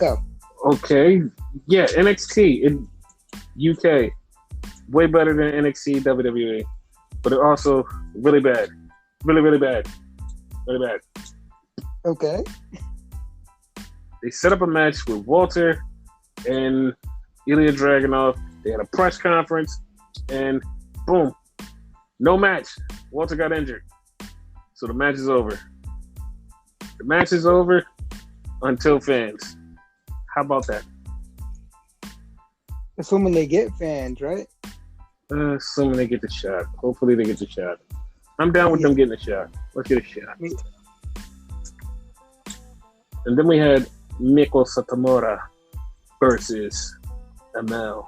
go. Okay. Yeah, NXT in UK. Way better than NXT WWE. But it also really bad. Really, really bad. Really bad. Okay. They set up a match with Walter and Ilya Dragunov. They had a press conference, and boom, no match. Walter got injured. So the match is over. The match is over until fans. How about that? Assuming they get fans, right? Assuming they get the shot. Hopefully they get the shot. I'm down with them getting a shot. Let's get a shot. And then we had Miko Satomura versus ML.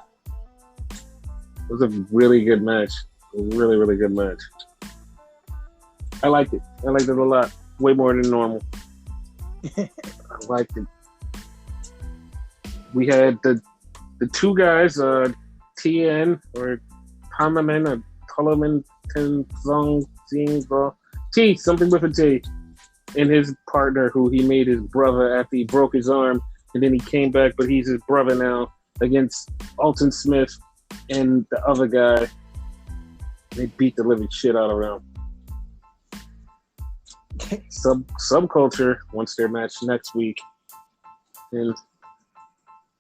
It was a really good match. A really, really good match. I liked it. I liked it a lot. Way more than normal. I liked it. We had the two guys, TN or Tamamen or Toloman Tenzong T, something with a T, and his partner who he made his brother after he broke his arm, and then he came back, but he's his brother now, against Alton Smith and the other guy. They beat the living shit out of them. Subculture wants their match next week, and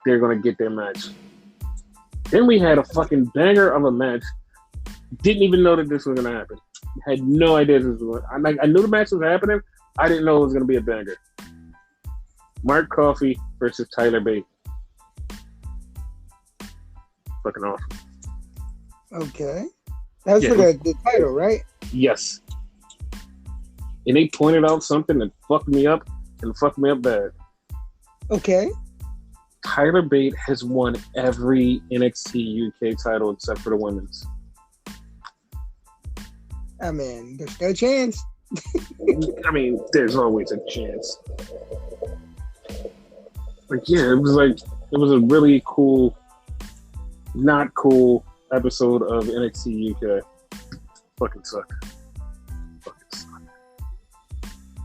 they're gonna get their match. Then we had a fucking banger of a match. Didn't even know that this was gonna happen. Had no idea this was going. I knew the match was happening. I didn't know it was gonna be a banger. Mark Coffey versus Tyler Bate. Fucking awesome. Okay, that's for the title, right? Yes. And they pointed out something that fucked me up and fucked me up bad. Okay. Tyler Bate has won every NXT UK title except for the women's. I mean, there's no chance. I mean, there's always a chance. Like, yeah, it was a really cool, not cool episode of NXT UK. Fucking sucked.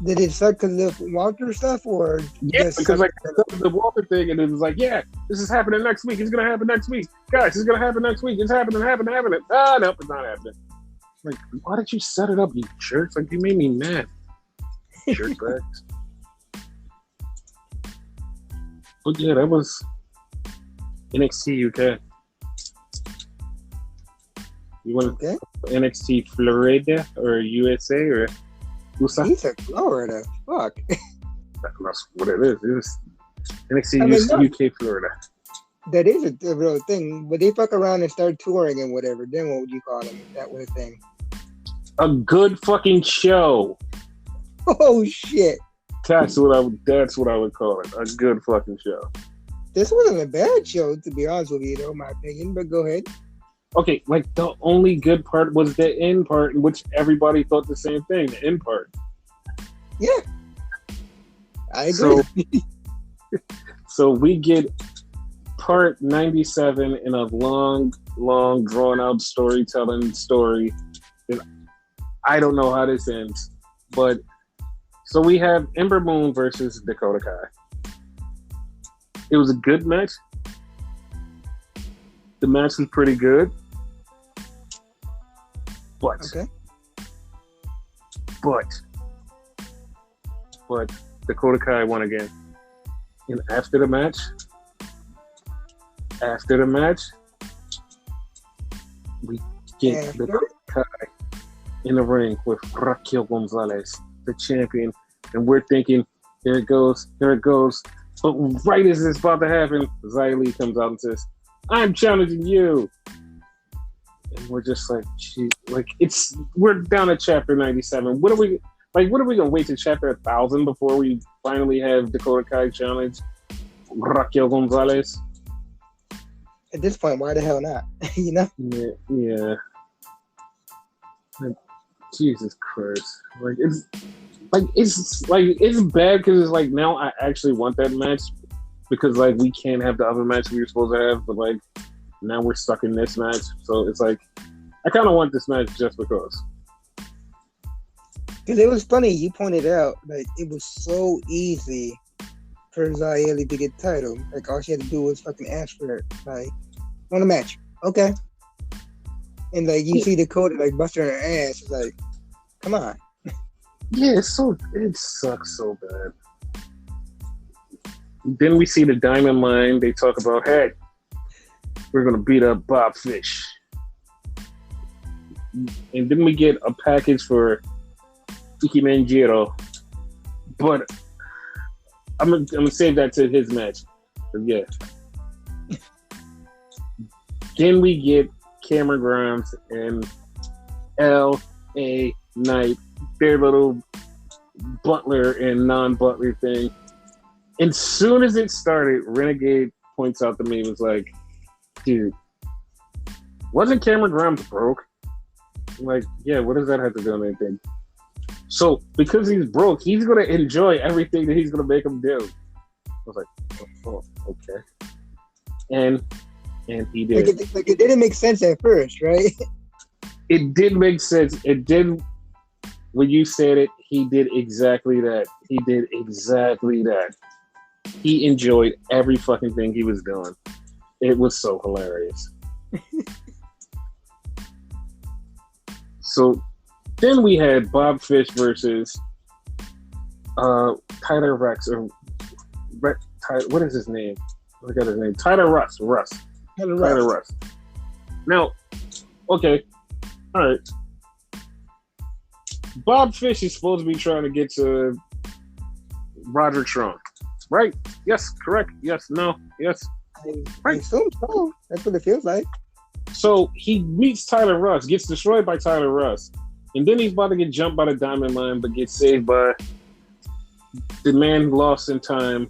Did it suck because of the Walter stuff, or because like the Walter thing, and it was like, yeah, this is happening next week. It's gonna happen next week, guys. It's gonna happen next week. It's happening. Ah, nope, it's not happening. Like, why did you set it up, you jerks? Like, you made me mad, jerkbags. But yeah, that was NXT UK. You want NXT Florida or USA or? He's a Florida. Fuck. That's what it is. It's NXT UK Florida. That is a real thing. But they fuck around and start touring and whatever. Then what would you call them? That was a thing. A good fucking show. Oh shit. That's what I would call it. A good fucking show. This wasn't a bad show, to be honest with you, though, in my opinion. But go ahead. Okay, like the only good part was the end part, in which everybody thought the same thing. The end part. Yeah, I agree. So we get part 97 in a long, drawn out storytelling story. And I don't know how this ends, but so we have Ember Moon versus Dakota Kai. It was a good match. The match was pretty good. But Dakota Kai won again. And after the match, we get Dakota Kai in the ring with Raquel Gonzalez, the champion. And we're thinking, here it goes. But right as it's about to happen, Xia Li comes out and says, I'm challenging you. And we're just like, geez, like we're down at chapter 97. What are we gonna wait to chapter 1000 before we finally have Dakota Kai challenge Raquel Gonzalez? At this point, why the hell not? You know? Yeah. Like, Jesus Christ. It's bad because it's like now I actually want that match because like we can't have the other match we were supposed to have, but like now we're stuck in this match. So it's like I kind of want this match just because. Because it was funny, you pointed out that it was so easy for Zayeli to get the title. Like, all she had to do was fucking ask for it. Like, want a match? Okay. And like, you see Dakota like busting her ass. It's like, come on. Yeah, it sucks so bad. Then we see the Diamond Line. They talk about, hey, we're gonna beat up Bob Fish. And then we get a package for Iki Manjiro. But I'm gonna save that to his match. But yeah. Then we get Cameron Grimes and L.A. Knight, their little butler and non-butler thing. And soon as it started, Renegade points out to me, was like, dude, wasn't Cameron Grimes broke? I'm like, yeah, what does that have to do with anything? So, because he's broke, he's going to enjoy everything that he's going to make him do. I was like, oh, okay. And he did. Like it didn't make sense at first, right? It did make sense. It did. When you said it, he did exactly that. He did exactly that. He enjoyed every fucking thing he was doing. It was so hilarious. So then we had Bob Fish versus Tyler Rex, or what is his name? I forgot his name. Tyler Russ. Tyler Russ. Now, okay, all right. Bob Fish is supposed to be trying to get to Roderick Strong, right? Yes, correct. Yes, no, yes. I assume so. That's what it feels like. So he meets Tyler Russ, gets destroyed by Tyler Russ, and then he's about to get jumped by the Diamond Line, but gets saved by the man lost in time.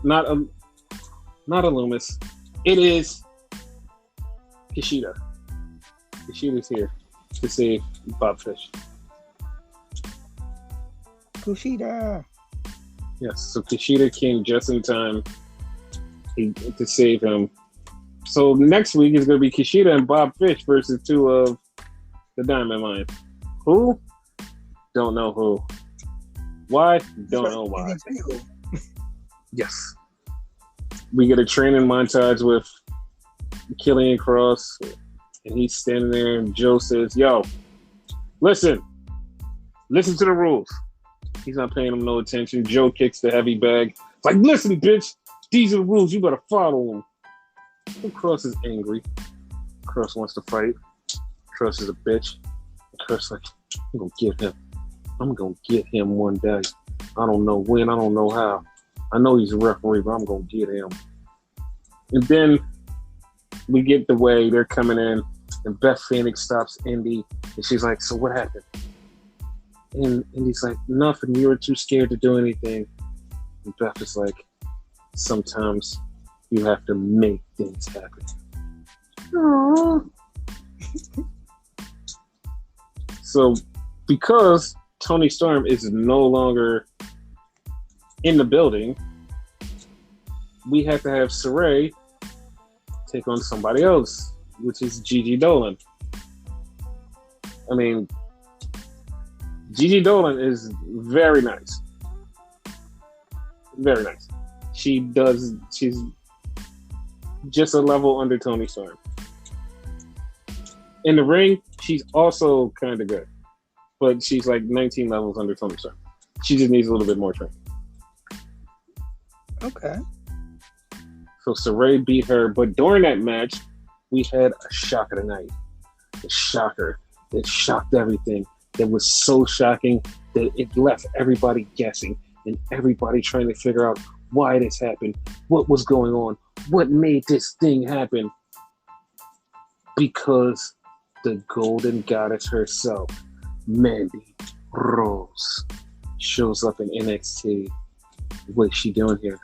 Not a Loomis. It is Kushida. Kushida's here to save Bob Fish. Kushida. Yes, so Kushida came just in time to save him. So next week is going to be Kushida and Bob Fish versus two of the Diamond Line. Who? Don't know who. Why? Don't know why. Yes. We get a training montage with Killian Cross, and he's standing there, and Joe says, yo, listen to the rules. He's not paying him no attention. Joe kicks the heavy bag. It's like, listen, bitch, these are the rules. You better follow them. And Cross is angry. Cross wants to fight. Cross is a bitch. Cross like, I'm gonna get him. I'm gonna get him one day. I don't know when. I don't know how. I know he's a referee, but I'm gonna get him. And then we get the way they're coming in, and Beth Phoenix stops Indy, and she's like, so what happened? And Indy's like, nothing. You were too scared to do anything. And Beth is like, sometimes you have to make things happen. Aww. So, because Toni Storm is no longer in the building, we have to have Saray take on somebody else, which is Gigi Dolan. I mean, Gigi Dolan is very nice. Very nice. She's just a level under Toni Storm. In the ring, she's also kind of good, but she's like 19 levels under Toni Storm. She just needs a little bit more training. Okay. So Saray beat her, but during that match, we had a shock of the night. A shocker that shocked everything. That was so shocking that it left everybody guessing and everybody trying to figure out why this happened, what was going on, what made this thing happen. Because the Golden Goddess herself, Mandy Rose, shows up in NXT. What is she doing here?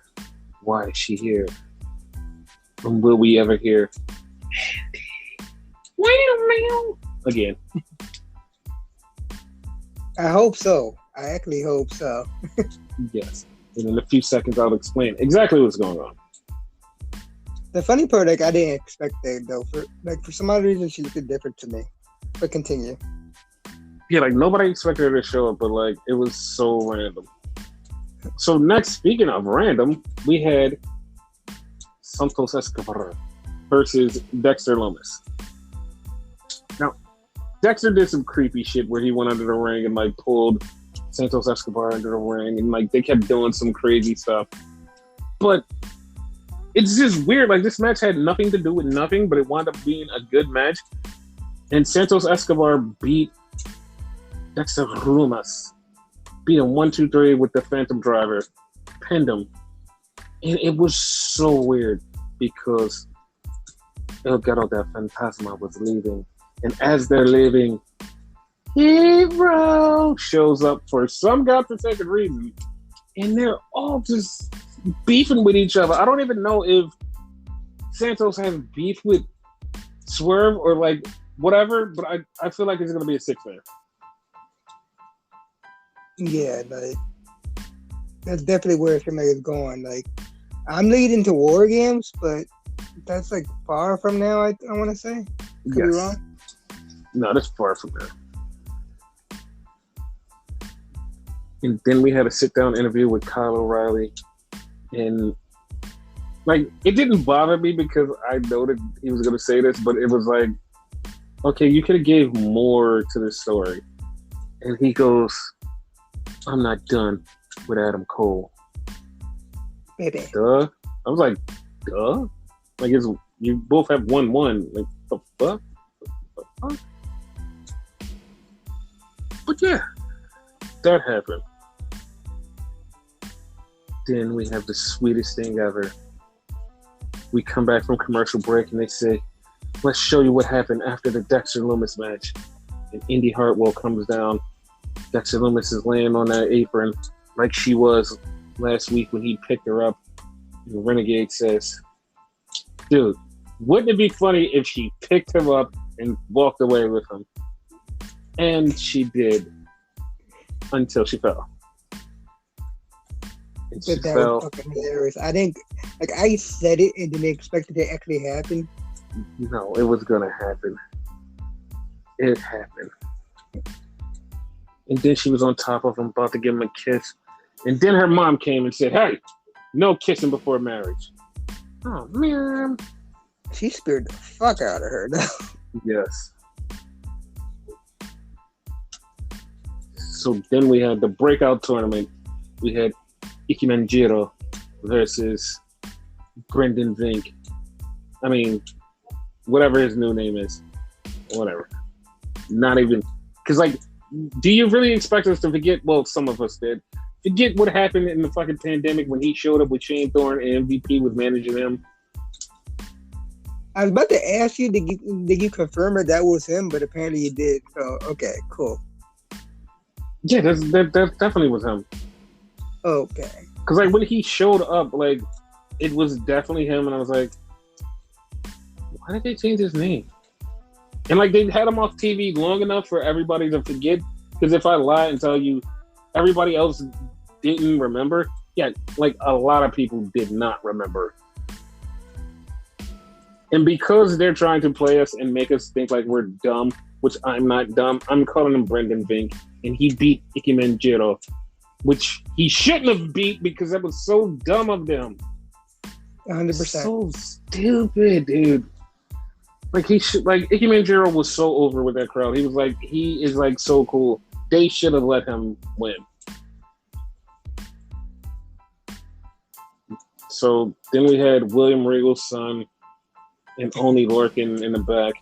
Why is she here? And will we ever hear Mandy again? I hope so. I actually hope so. Yes. And in a few seconds, I'll explain exactly what's going on. The funny part, like, I didn't expect that, though. For some odd reason, she looked different to me. But continue. Yeah, like, nobody expected her to show up, but, like, it was so random. So next, speaking of random, we had Santos Escobar versus Dexter Lumis. Now, Dexter did some creepy shit where he went under the ring and like pulled Santos Escobar under the ring, and like they kept doing some crazy stuff. But it's just weird. Like this match had nothing to do with nothing, but it wound up being a good match. And Santos Escobar beat Dexter Lumis. Beat him 1-2-3 with the Phantom Driver. Pinned him. And it was so weird because El Gato del Fantasma was leaving. And as they're leaving, Hero shows up for some godforsaken reason. And they're all just beefing with each other. I don't even know if Santos has beef with Swerve or like whatever, but I feel like it's going to be a 6-man. Yeah, like that's definitely where somebody is going. Like I'm leading to War Games, but that's like far from now. I want to say. Could be wrong. No, that's far from there. And then we had a sit-down interview with Kyle O'Reilly, and like it didn't bother me because I know that he was going to say this, but it was like, okay, you could have gave more to the story. And he goes, I'm not done with Adam Cole. Baby. Duh. I was like, duh? Like, you both have 1-1. Like, the fuck? The fuck? But yeah, that happened. Then we have the sweetest thing ever. We come back from commercial break and they say, let's show you what happened after the Dexter Lumis match. And Indy Hartwell comes down. Dexter Lumis is laying on that apron like she was last week when he picked her up. And Renegade says, dude, wouldn't it be funny if she picked him up and walked away with him? And she did until she fell. And she fell. Was fucking hilarious. I think, like, I said it and didn't expect it to actually happen. No, it was gonna happen. It happened. And then she was on top of him, about to give him a kiss. And then her mom came and said, hey, no kissing before marriage. Oh, man. She scared the fuck out of her, though. Yes. So then we had the breakout tournament. We had Ike Manjiro versus Brendan Vink. I mean, whatever his new name is. Whatever. Not even... Because, like, do you really expect us to forget? Well, some of us did. Forget what happened in the fucking pandemic when he showed up with Shane Thorne and MVP was managing him. I was about to ask you, did you confirm that was him? But apparently you did. So, okay, cool. Yeah, that definitely was him. Okay. Because, like, when he showed up, like, it was definitely him. And I was like, why did they change his name? And, like, they had him off TV long enough for everybody to forget. Because if I lie and tell you everybody else didn't remember, yeah, like, a lot of people did not remember. And because they're trying to play us and make us think like we're dumb, which I'm not dumb, I'm calling him Brendan Vink. And he beat Ike Manjiro, which he shouldn't have beat because that was so dumb of them. 100%. So stupid, dude. Like Ike Manjiro was so over with that crowd. He was like, he is like so cool. They should have let him win. So then we had William Regal's son and Oney Lorcan in the back.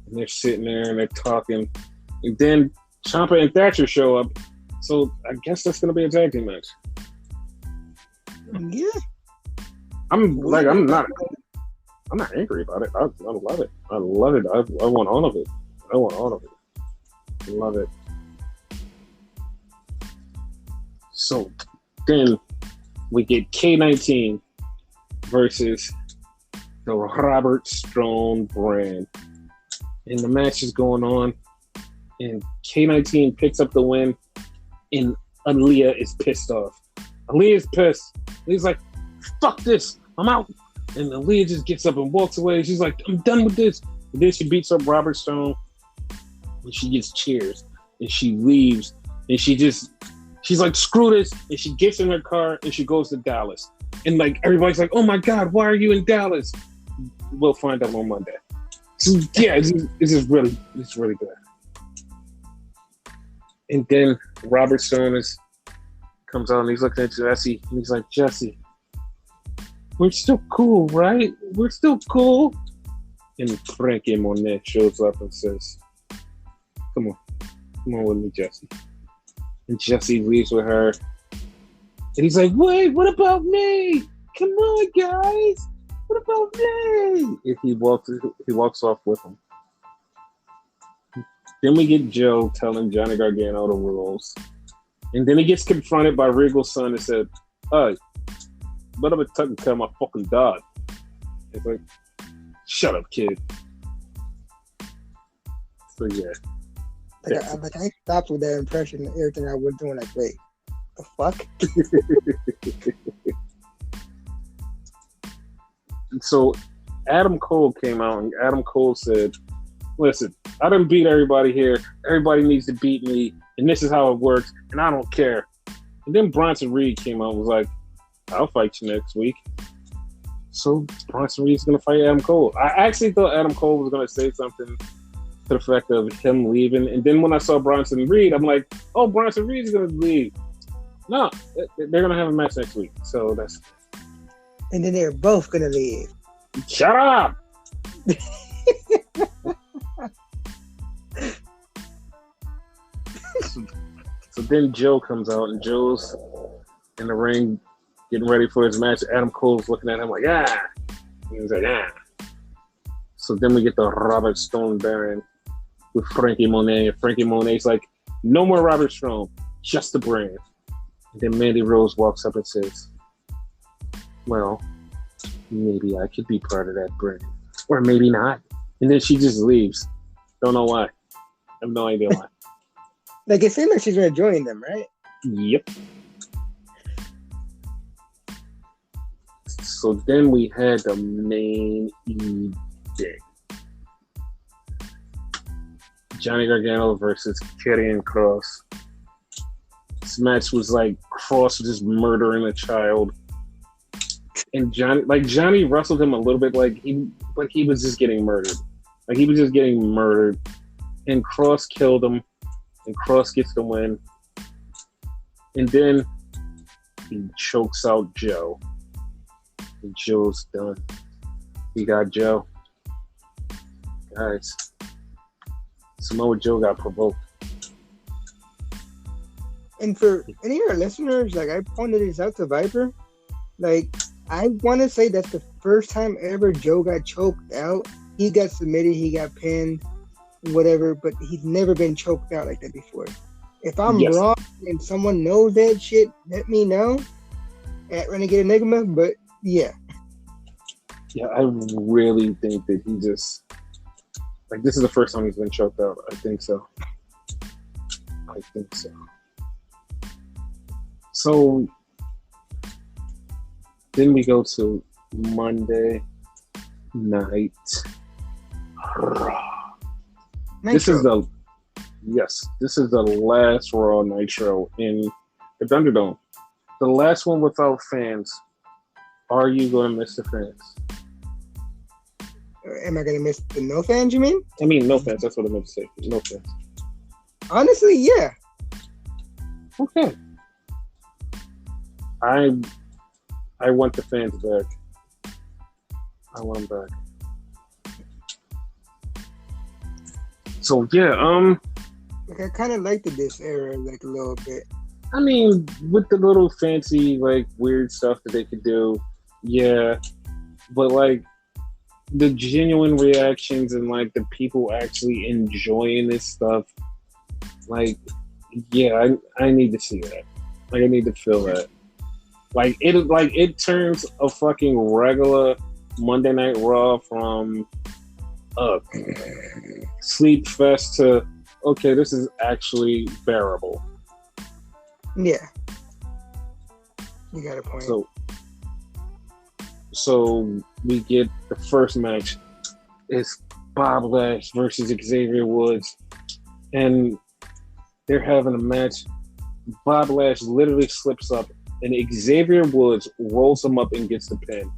And they're sitting there and they're talking. And then Ciampa and Thatcher show up. So I guess that's gonna be a tag team match. Yeah. I'm not angry about it. I love it. I love it. I want all of it. I want all of it. I love it. So then we get K19 versus the Robert Strong brand. And the match is going on. And K19 picks up the win. And Aaliyah is pissed off. Aaliyah's pissed. He's like, fuck this. I'm out. And Aaliyah just gets up and walks away. She's like, I'm done with this. And then she beats up Robert Stone. And she gets cheers. And she leaves. And she she's like, screw this, and she gets in her car and she goes to Dallas. And like everybody's like, oh my God, why are you in Dallas? We'll find out on Monday. So yeah, it's really good. And then Robert Stone comes out and he's looking at Jesse and he's like, Jesse, we're still cool, right? We're still cool. And Frankie Monet shows up and says, come on with me, Jesse. And Jesse leaves with her. And he's like, wait, what about me? Come on, guys. What about me? And he walks off with him. Then we get Joe telling Johnny Gargano the rules. And then he gets confronted by Regal's son and said, hey, but I'm taking care of my fucking dad. It's like, shut up, kid. So yeah. I stopped with that impression and everything I was doing. Like, wait, the fuck? So Adam Cole came out and Adam Cole said, listen, I done beat everybody here. Everybody needs to beat me. And this is how it works. And I don't care. And then Bronson Reed came out and was like, I'll fight you next week. So Bronson Reed's going to fight Adam Cole. I actually thought Adam Cole was going to say something to the effect of him leaving. And then when I saw Bronson Reed, I'm like, oh, Bronson Reed's going to leave. No, they're going to have a match next week. So that's... And then they're both going to leave. Shut up! So then Joe comes out, and Joe's in the ring getting ready for his match. Adam Cole's looking at him like, ah! And he's like, ah. So then we get the Robert Stone Baron with Frankie Monet. And Frankie Monet's like, no more Robert Stone, just the brand. And then Mandy Rose walks up and says, well, maybe I could be part of that brand. Or maybe not. And then she just leaves. Don't know why. I have no idea why. Like, it seems like she's going to join them, right? Yep. So then we had the main event. Johnny Gargano versus Karrion Kross. This match was like Kross just murdering a child. And Johnny wrestled him a little bit like he was just getting murdered. Like he was just getting murdered. And Kross killed him. And Kross gets the win. And then he chokes out Joe. And Joe's done. We got Joe. Guys, Samoa Joe got provoked. And for any of our listeners, like I pointed this out to Viper, like I want to say that's the first time ever Joe got choked out. He got submitted, he got pinned, whatever, but he's never been choked out like that before. If I'm wrong and someone knows that shit, let me know at Renegade Enigma, but yeah. Yeah, I really think that he just, like, this is the first time he's been choked out. I think so. So, then we go to Monday Night Raw. This is the last Raw Nitro in the Thunderdome. The last one without fans. Are you going to miss the fans? Am I going to miss the no fans, you mean? I mean, no fans. That's what I meant to say. No fans. Honestly, yeah. Okay. I want the fans back. I want them back. So, yeah, like I kind of liked this era, like, a little bit. I mean, with the little fancy, like, weird stuff that they could do, yeah. But, like, the genuine reactions and, like, the people actually enjoying this stuff, like, yeah, I need to see that. Like, I need to feel that. Like, it turns a fucking regular Monday Night Raw from sleep fest to, okay, this is actually bearable. Yeah. You got a point. So we get the first match. It's Bob Lash versus Xavier Woods. And they're having a match Bob Lash literally slips up, and Xavier Woods rolls him up and gets the pin.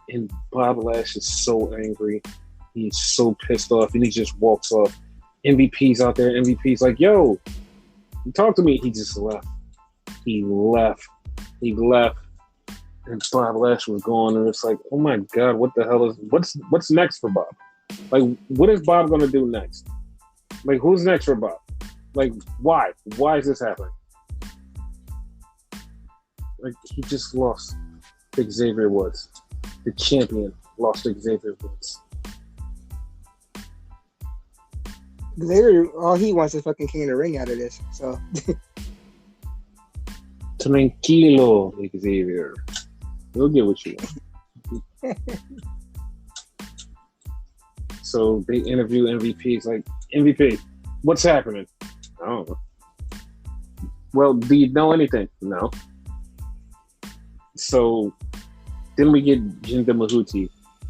And Bob Lash is so angry. He's so pissed off, and he just walks off. MVP's out there. MVP's like, yo, talk to me. He just left. He left. And Bob Lash was gone, and it's like, oh my God, what the hell is, what's next for Bob? Like, what is Bob going to do next? Like, who's next for Bob? Like, why? Why is this happening? Like, he just lost Xavier Woods. The champion lost Xavier Woods. Xavier, all he wants is fucking King of the Ring out of this. So. Tranquilo, Xavier. You'll get what you want. So they interview MVP. It's like, MVP, what's happening? I don't know. Well, do you know anything? No. So then we get Jinder Mahooty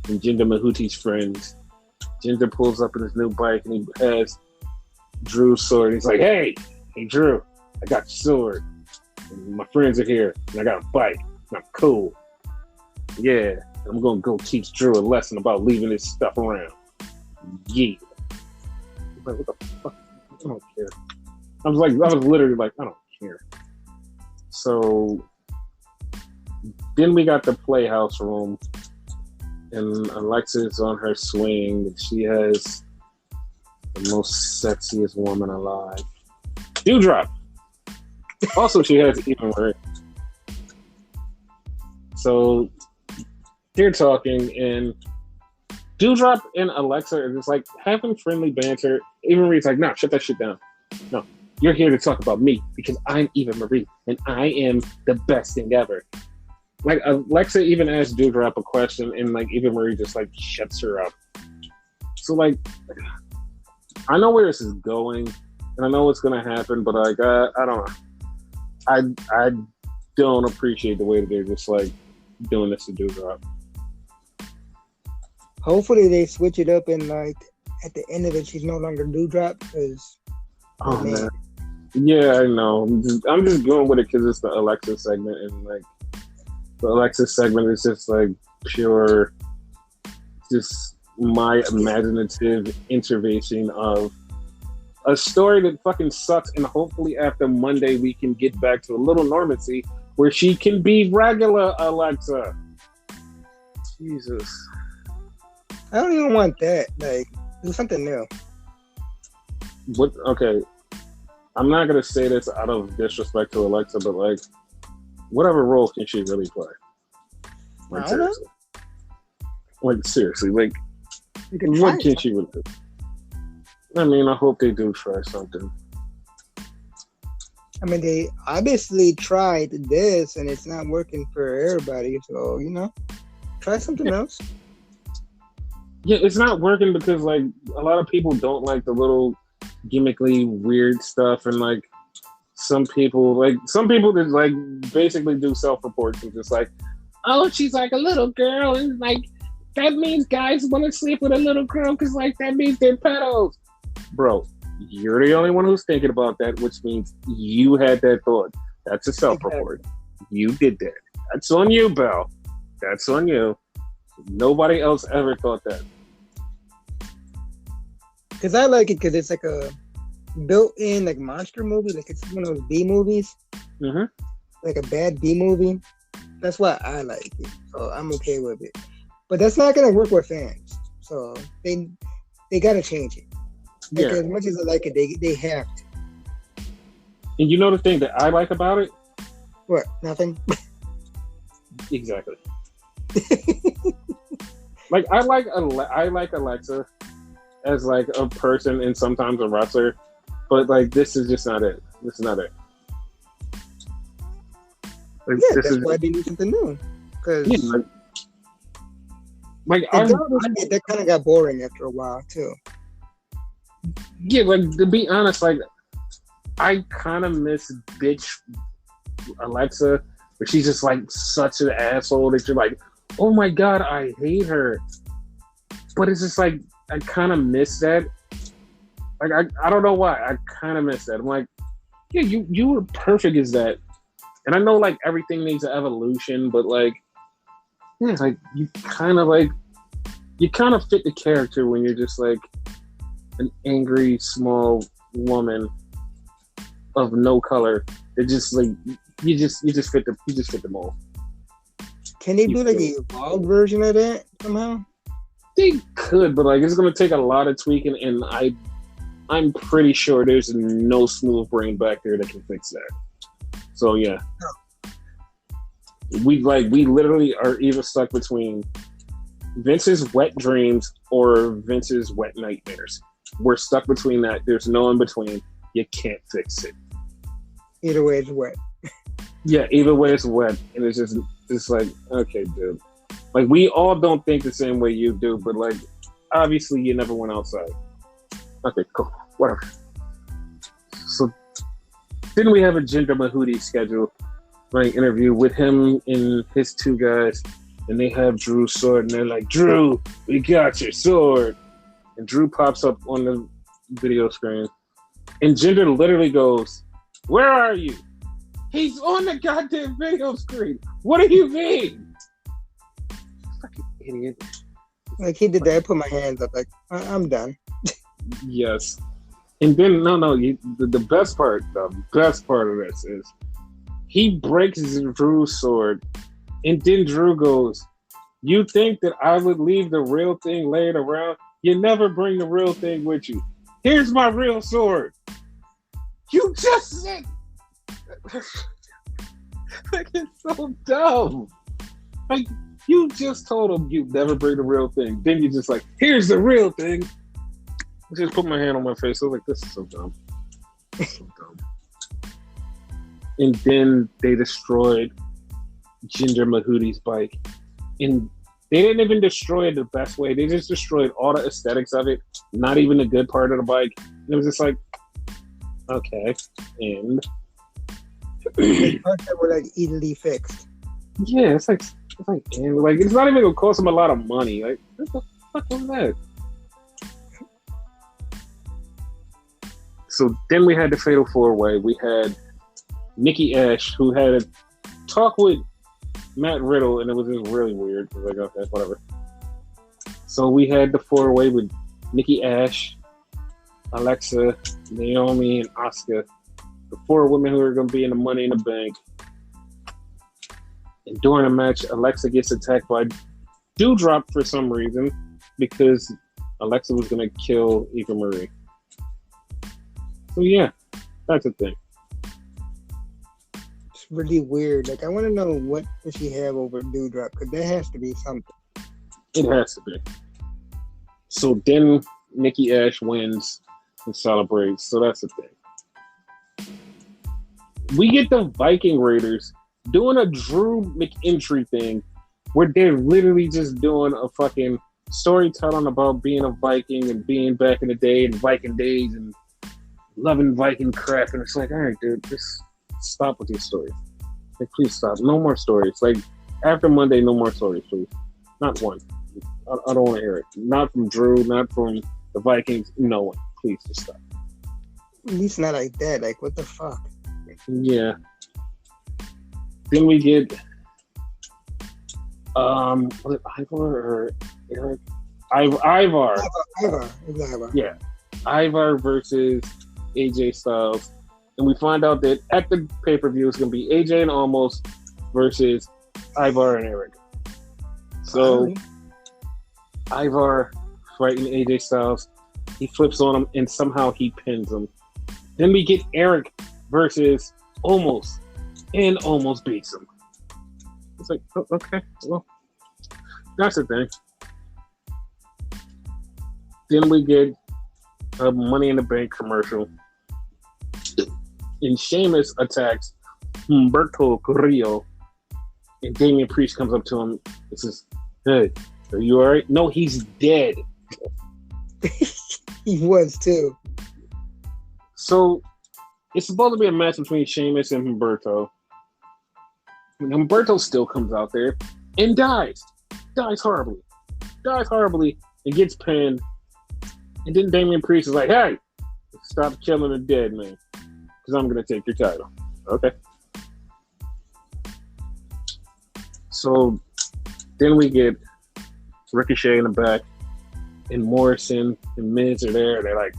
and Jinder Mahooty's friends. Jinder pulls up in his new bike and he has Drew's sword. He's like, hey Drew, I got your sword. And my friends are here and I got a bike. I'm cool. Yeah, I'm gonna go teach Drew a lesson about leaving this stuff around. Yeah. Like, what the fuck? I don't care. I was literally like, I don't care. So then we got the Playhouse room, and Alexa's on her swing, and she has the most sexiest woman alive. Dewdrop. Also, she has even worse. So they're talking, and Dewdrop and Alexa are just like having friendly banter. Eva Marie's like, nah, shut that shit down. No, you're here to talk about me because I'm Eva Marie and I am the best thing ever. Like, Alexa even asked Dewdrop a question, and like Eva Marie just like shuts her up. So like, I know where this is going, and I know what's gonna happen, but like, I don't know. I don't appreciate the way that they're just like doing this to Dewdrop. Hopefully they switch it up and like at the end of it, she's no longer Dewdrop because. Oh man. Yeah, I know. I'm just going with it because it's the Alexa segment, and like the Alexa segment is just like pure, just my imaginative intervention of a story that fucking sucks, and hopefully after Monday we can get back to a little normalcy where she can be regular Alexa. Jesus. I don't even want that. Like, do something new. What? Okay, I'm not gonna say this out of disrespect to Alexa, but like, whatever role can she really play? Like, seriously. Like, seriously, like, what can she really do? I mean, I hope they do try something. I mean, they obviously tried this, and it's not working for everybody. So, you know, try something else. Yeah, it's not working because, like, a lot of people don't like the little gimmickly weird stuff, and like some people just like basically do self-reports and just like, oh, she's like a little girl, and like that means guys want to sleep with a little girl because like that means they're pedos. Bro, you're the only one who's thinking about that, which means you had that thought. That's a self-report. You did that. That's on you, Belle. That's on you. Nobody else ever thought that. Because I like it because it's like a built-in like monster movie. Like it's one of those B movies. Mm-hmm. Like a bad B movie. That's why I like it. So I'm okay with it. But that's not going to work with fans. So they got to change it. Like, as much as I like it, they have to. And you know the thing that I like about it? What? Nothing? Exactly. Like, I like Alexa as like a person and sometimes a wrestler, but like this is just not it. This is not it. Like, yeah, that's why they need something new. Because that kind of got boring after a while too. Yeah, like to be honest, like I kind of miss bitch Alexa, but she's just like such an asshole that you're like, oh my god, I hate her. But it's just like I kind of miss that. Like I don't know why I kind of miss that. I'm like, Yeah, you were perfect as that. And I know like everything needs an evolution, but like yeah, like you kind of fit the character when you're just like an angry small woman of no color. It just like you just fit the mold. Can they do like an evolved version of that somehow? They could, but like it's gonna take a lot of tweaking, and I'm pretty sure there's no smooth brain back there that can fix that. So yeah, we literally are either stuck between Vince's wet dreams or Vince's wet nightmares. We're stuck between that. There's no in between. You can't fix it. Either way, it's wet. Yeah, either way it's wet, and it's like okay, dude. Like we all don't think the same way you do, but like obviously you never went outside. Okay, cool, whatever. So then we have a Jinder Mahudi schedule, like interview with him and his two guys, and they have Drew's sword, and they're like, Drew, we got your sword. And Drew pops up on the video screen, and Jinder literally goes, where are you? He's on the goddamn video screen. What do you mean? Fucking idiot. Like he did that, I put my hands up like, I'm done. Yes. And then, the best part of this is he breaks Drew's sword, and then Drew goes, you think that I would leave the real thing laying around? You never bring the real thing with you. Here's my real sword. You just said... like, it's so dumb. Like, you just told him you never bring the real thing. Then you just like, here's the real thing. I just put my hand on my face. I was like, this is so dumb. So dumb. And then they destroyed Jinder Mahudi's bike. And they didn't even destroy it the best way. They just destroyed all the aesthetics of it. Not even the good part of the bike. And it was just like, okay. And the parts that were like easily fixed. Yeah, it's like it's not even gonna cost them a lot of money. Like, what the fuck was that? So then we had the Fatal 4-Way. We had Nikki Ash, who had a talk with Matt Riddle, and it was just really weird. I was like, okay, whatever. So we had the 4-Way with Nikki Ash, Alexa, Naomi, and Asuka. The 4 women who are going to be in the Money in the Bank. And during the match, Alexa gets attacked by Doudrop for some reason, because Alexa was going to kill Eva Marie. So yeah, that's the thing. It's really weird. Like, I want to know what does she have over Doudrop, because there has to be something. It has to be. So then Nikki Ash wins and celebrates. So that's the thing. We get the Viking Raiders doing a Drew McEntry thing where they're literally just doing a fucking storytelling about being a Viking and being back in the day and Viking days and loving Viking crap. And it's like, all right, dude, just stop with your stories. Like, please stop. No more stories. Like, after Monday, no more stories, please. Not one. I don't want to hear it. Not from Drew, not from the Vikings. No one. Please just stop. At least not like that. Like, what the fuck? Yeah. Then we get was it Ivar or Eric? Ivar. Ivar. Yeah. Ivar versus AJ Styles. And we find out that at the pay-per-view it's gonna be AJ and Almost versus Ivar and Eric. So Ivar fighting AJ Styles. He flips on him and somehow he pins him. Then we get Eric versus Almost, and Almost beats him. It's like, oh, okay, well, that's the thing. Then we get a Money in the Bank commercial, and Sheamus attacks Humberto Carrillo, and Damian Priest comes up to him and says, "Hey, are you all right?" No, he's dead. He was too. So it's supposed to be a match between Sheamus and Humberto. And Humberto still comes out there and dies horribly, and gets pinned. And then Damian Priest is like, "Hey, stop killing the dead man." because I'm going to take your title. Okay. So then we get Ricochet in the back, and Morrison and Miz are there. They're like,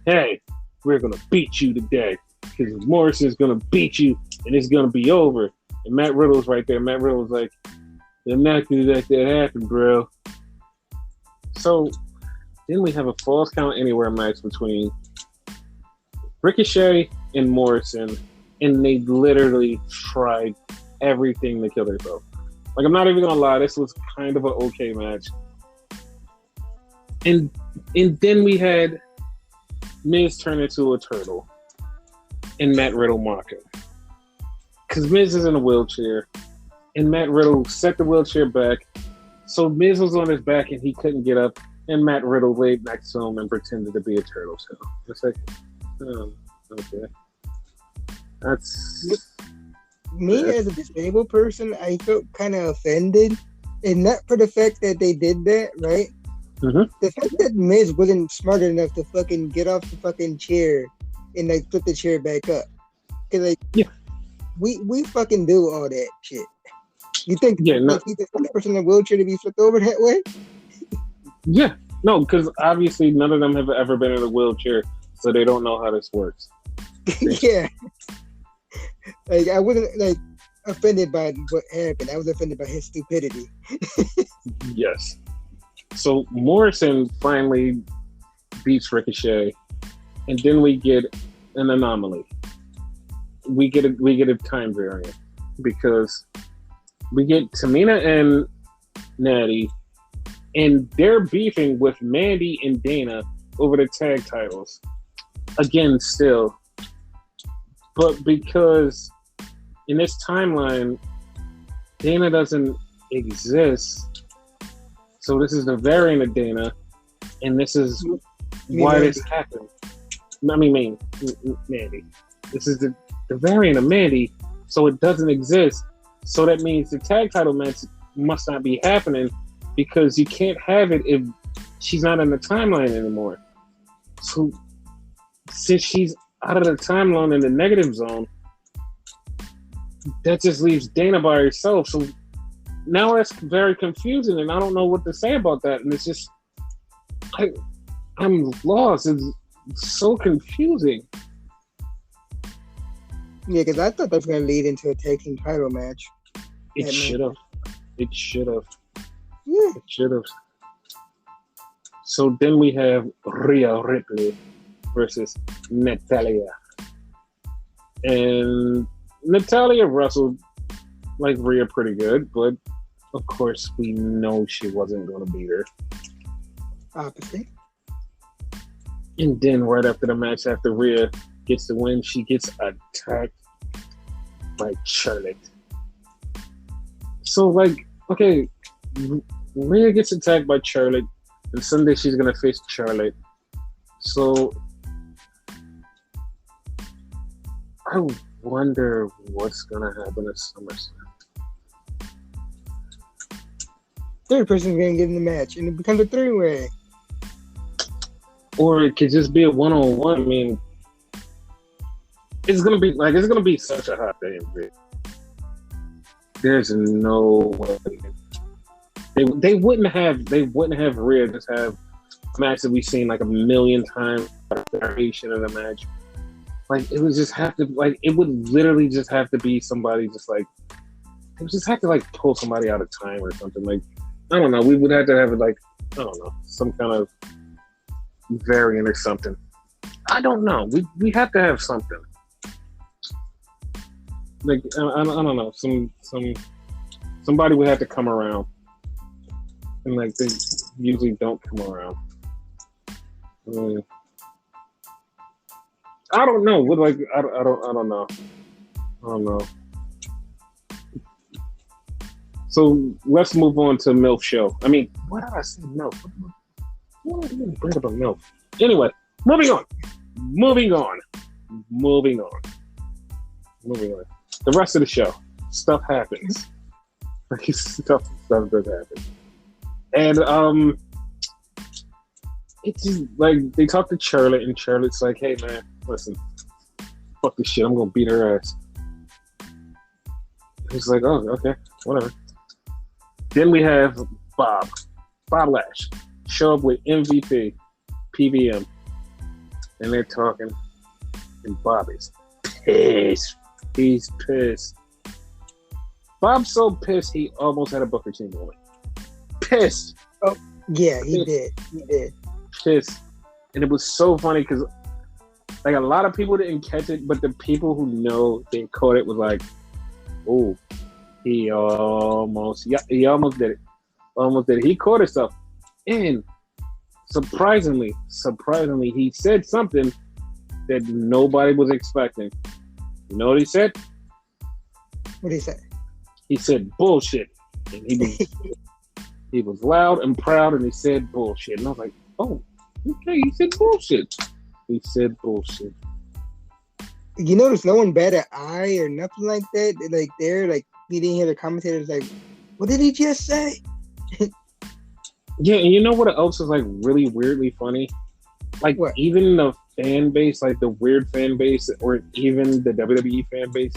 hey, we're going to beat you today because Morrison's going to beat you and it's going to be over. And Matt Riddle's right there. Matt Riddle's like, they're not going to let that happen, bro. So then we have a Falls Count Anywhere match between Ricochet and Morrison, and they literally tried everything to kill themselves. Like, I'm not even going to lie, this was kind of an okay match. And then we had Miz turn into a turtle and Matt Riddle mock him. Because Miz is in a wheelchair, and Matt Riddle set the wheelchair back, so Miz was on his back and he couldn't get up, and Matt Riddle laid next to him and pretended to be a turtle. So it's like, oh, okay. That's... Me as a disabled person, I felt kind of offended, and not for the fact that they did that, right? Mm-hmm. The fact that Miz wasn't smart enough to fucking get off the fucking chair and like flip the chair back up, because like we fucking do all that shit. You think he's the first person in a wheelchair to be flipped over that way? Yeah, no, because obviously none of them have ever been in a wheelchair, so they don't know how this works. Yeah. Like, I wasn't like offended by what happened. I was offended by his stupidity. Yes. So Morrison finally beats Ricochet, and then we get an anomaly. We get a time variant because we get Tamina and Natty, and they're beefing with Mandy and Dana over the tag titles. Again, still. But because in this timeline, Dana doesn't exist, so this is the variant of Dana, and this is why this happened. I mean, Mandy. This is the variant of Mandy, so it doesn't exist. So that means the tag title match must not be happening because you can't have it if she's not in the timeline anymore. So since she's out of the timeline in the negative zone, that just leaves Dana by herself. So now that's very confusing, and I don't know what to say about that. And it's just, I'm lost. It's so confusing. Yeah, because I thought that was going to lead into a tag team title match. It should have. It should have. Yeah. It should have. So then we have Rhea Ripley versus Natalya. And Natalya wrestled like Rhea pretty good, but of course we know she wasn't going to beat her. Obviously. And then right after the match, after Rhea gets the win, she gets attacked by Charlotte. So, like, okay, Rhea gets attacked by Charlotte, and Sunday she's going to face Charlotte. So I wonder what's going to happen at SummerSlam. Third person's going to get in the match, and it becomes a three-way. Or it could just be a one-on-one. I mean, it's going to be such a hot day. There's no way. They wouldn't have Rhea just have a match that we've seen like a million times, variation of the match. Like, it would just have to, like, it would literally just have to be somebody just like, they would just have to like pull somebody out of time or something. Like, I don't know. We would have to have like, I don't know, some kind of variant or something. I don't know. We have to have something. Like, I don't know. Somebody would have to come around. And like, they usually don't come around. I don't know. What, like, I don't know. I don't know. So let's move on to MILF show. I mean, why did I say MILF? What did I even bring up a MILF? Anyway, moving on. The rest of the show, stuff happens. stuff does happen. And it's just like they talk to Charlotte, and Charlotte's like, "Hey man, listen, fuck this shit. I'm gonna beat her ass. He's like, oh, okay, whatever. Then we have Bob Lash, show up with MVP, PVM, and they're talking, and Bob is pissed. He's pissed. Bob's so pissed he almost had a Booker T moment. Pissed. Oh, yeah, he did. Pissed. And it was so funny because like a lot of people didn't catch it, but the people who know they caught it was like, oh, he almost did it. Almost did it. He caught himself. And surprisingly, he said something that nobody was expecting. You know what he said? What did he say? He said bullshit. And he was loud and proud and he said bullshit. And I was like, oh, okay, he said bullshit. He said bullshit. You notice no one bat an eye or nothing like that? Like they're like you didn't hear the commentators like, what did he just say? Yeah, and you know what else is like really weirdly funny? Like what? Even the fan base, like the weird fan base, or even the WWE fan base,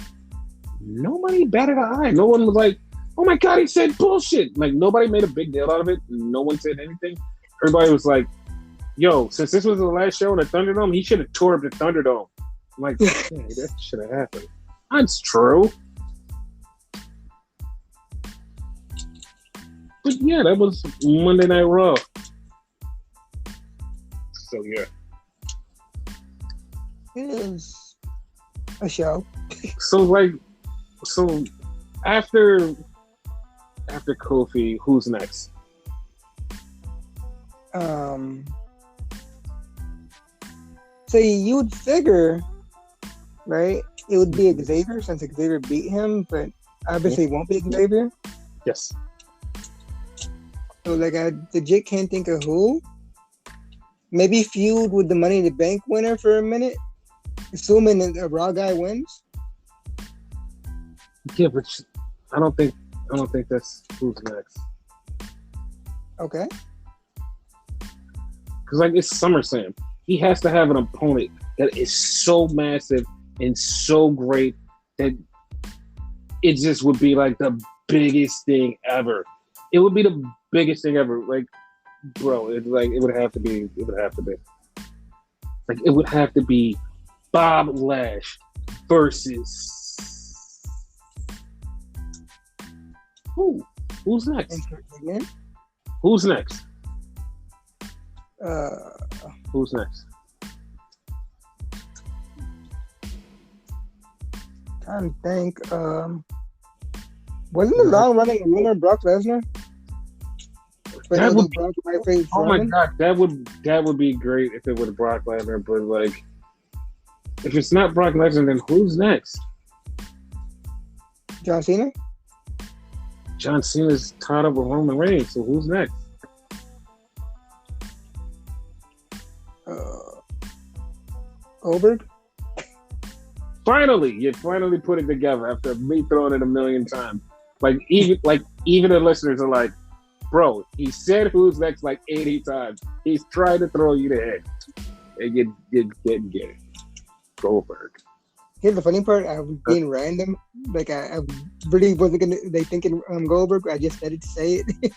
nobody batted an eye. No one was like, oh my god, he said bullshit. Like nobody made a big deal out of it. No one said anything. Everybody was like, yo, since this was the last show in the Thunderdome, he should have tore up the Thunderdome. I'm like, yeah, that should have happened. That's true. But yeah, that was Monday Night Raw. So yeah. It is a show. So after Kofi, who's next? So you'd figure, right? It would be Xavier since Xavier beat him, but obviously it won't be Xavier. Yes. So like I legit can't think of who. Maybe feud with the Money in the Bank winner for a minute, assuming that a Raw guy wins. Yeah, but I don't think that's who's next. Okay. Because like it's SummerSlam, he has to have an opponent that is so massive and so great that it just would be like the biggest thing ever. It would be the biggest thing ever. Like, bro, it would have to be. Like, it would have to be Bob Lash versus who? Who's next? Who's next? Who's next? Trying to think. Wasn't the long-running rumor Brock Lesnar? That would oh my god, that would be great if it was Brock Lesnar, but like, if it's not Brock Lesnar, then who's next? John Cena? John Cena's tied up with Roman Reigns, so who's next? Goldberg? Finally, you finally put it together after me throwing it a million times. Like even the listeners are like, bro, he said who's next like 80 times. He's trying to throw you the head. And you didn't get it. Goldberg. Here's the funny part. I was being random. Like I really wasn't gonna thinking Goldberg. I just said it to say it.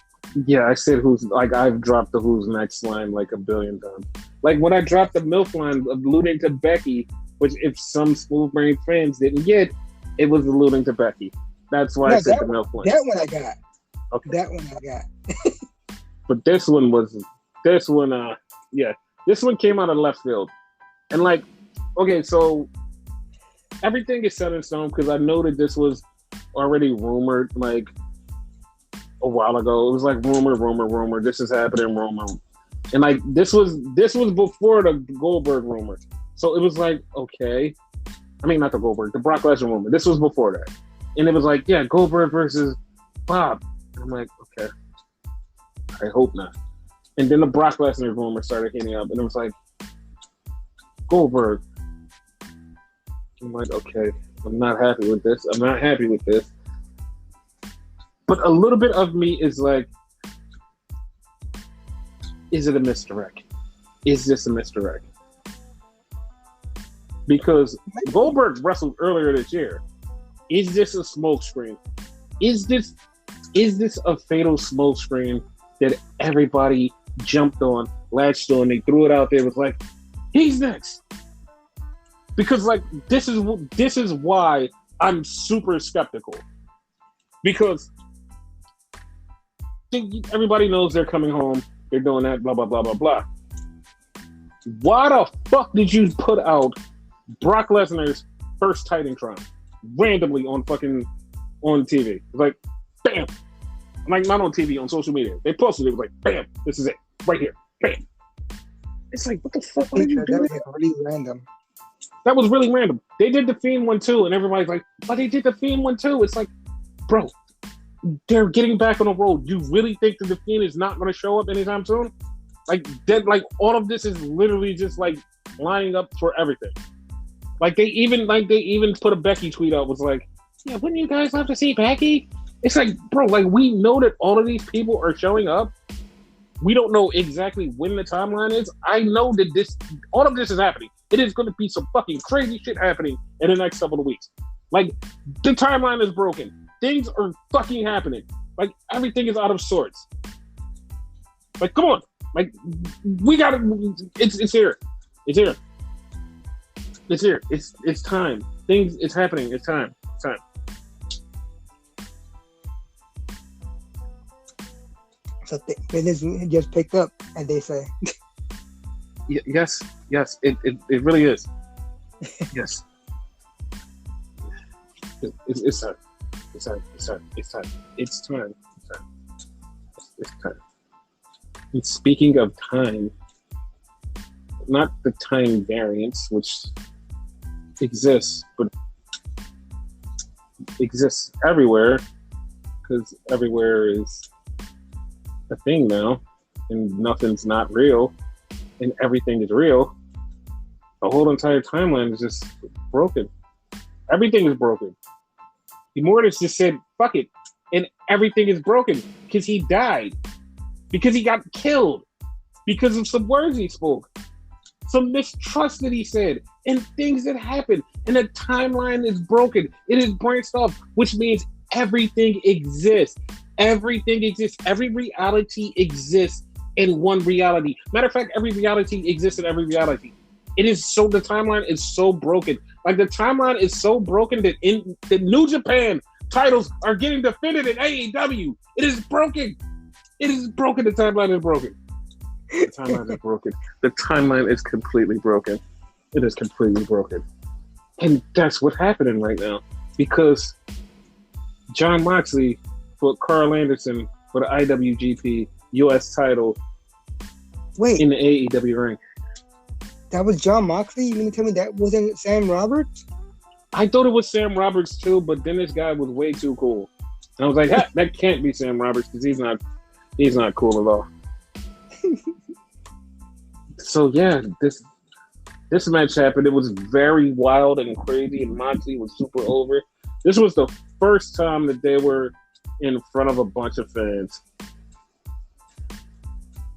Yeah, I said who's like I've dropped the who's next line like a billion times. Like when I dropped the MILF line alluding to Becky, which if some smooth brain fans didn't get, it was alluding to Becky. That's why I said the MILF line. That one I got. Okay. That one I got. But this one came out of left field. And like, okay, so everything is set in stone because I know that this was already rumored like a while ago. It was like rumor. This is happening, rumor. And like this was before the Goldberg rumor. So it was like, okay. I mean, not the Goldberg, the Brock Lesnar rumor. This was before that. And it was like, yeah, Goldberg versus Bob. And I'm like, okay. I hope not. And then the Brock Lesnar rumor started hitting up. And it was like, Goldberg. I'm like, okay, I'm not happy with this. But a little bit of me is like, is it a misdirect? Is this a misdirect? because Goldberg wrestled earlier this year. Is this a smokescreen? Is this a fatal smokescreen that everybody jumped on, latched on, they threw it out there, was like, he's next? Because like this is why I'm super skeptical. Because everybody knows they're coming home, they're doing that, blah blah blah blah blah. Why the fuck did you put out Brock Lesnar's first Titantron randomly on TV? It's like, bam. Like, not on TV, on social media. They posted it, was like, bam, this is it. Right here. Bam. It's like, what the fuck are you doing? That was really random. That was really random. They did the Fiend one too, and everybody's like, oh, they did the Fiend one too. It's like, bro, they're getting back on the road. You really think that the Fiend is not going to show up anytime soon? Like, all of this is literally just like lining up for everything. Like they even put a Becky tweet out, was like, yeah, wouldn't you guys love to see Becky? It's like, bro, like we know that all of these people are showing up. We don't know exactly when the timeline is. I know that all of this is happening. It is going to be some fucking crazy shit happening in the next couple of weeks. Like, the timeline is broken. Things are fucking happening. Like, everything is out of sorts. Like, come on. Like, we gotta, it's here. It's here. It's here. It's time. It's happening. It's time. It's time. So business just picked up, as they say. Yes, it really is. Yes, it's time. It's time. It's time. It's time. It's time. It's time. It's time. And speaking of time, not the time variance, which exists, but exists everywhere, because everywhere is a thing now, and nothing's not real, and everything is real. The whole entire timeline is just broken. Everything is broken. Immortus just said, fuck it, and everything is broken because he died, because he got killed, because of some words he spoke, some mistrust that he said, and things that happened, and the timeline is broken. It is branched off, which means everything exists. Everything exists. Every reality exists in one reality. Matter of fact, every reality exists in every reality. The timeline is so broken. Like, the timeline is so broken that in the New Japan titles are getting defended in AEW. It is broken. It is broken. The timeline is broken. The timeline is broken. The timeline is completely broken. It is completely broken. And that's what's happening right now. Because Jon Moxley put Carl Anderson for the IWGP US title in the AEW ring. That was Jon Moxley? You mean to tell me that wasn't Sam Roberts? I thought it was Sam Roberts too, but then this guy was way too cool. And I was like, that can't be Sam Roberts because he's not cool at all. So yeah, this match happened. It was very wild and crazy, and Moxley was super over. This was the first time that they were in front of a bunch of fans.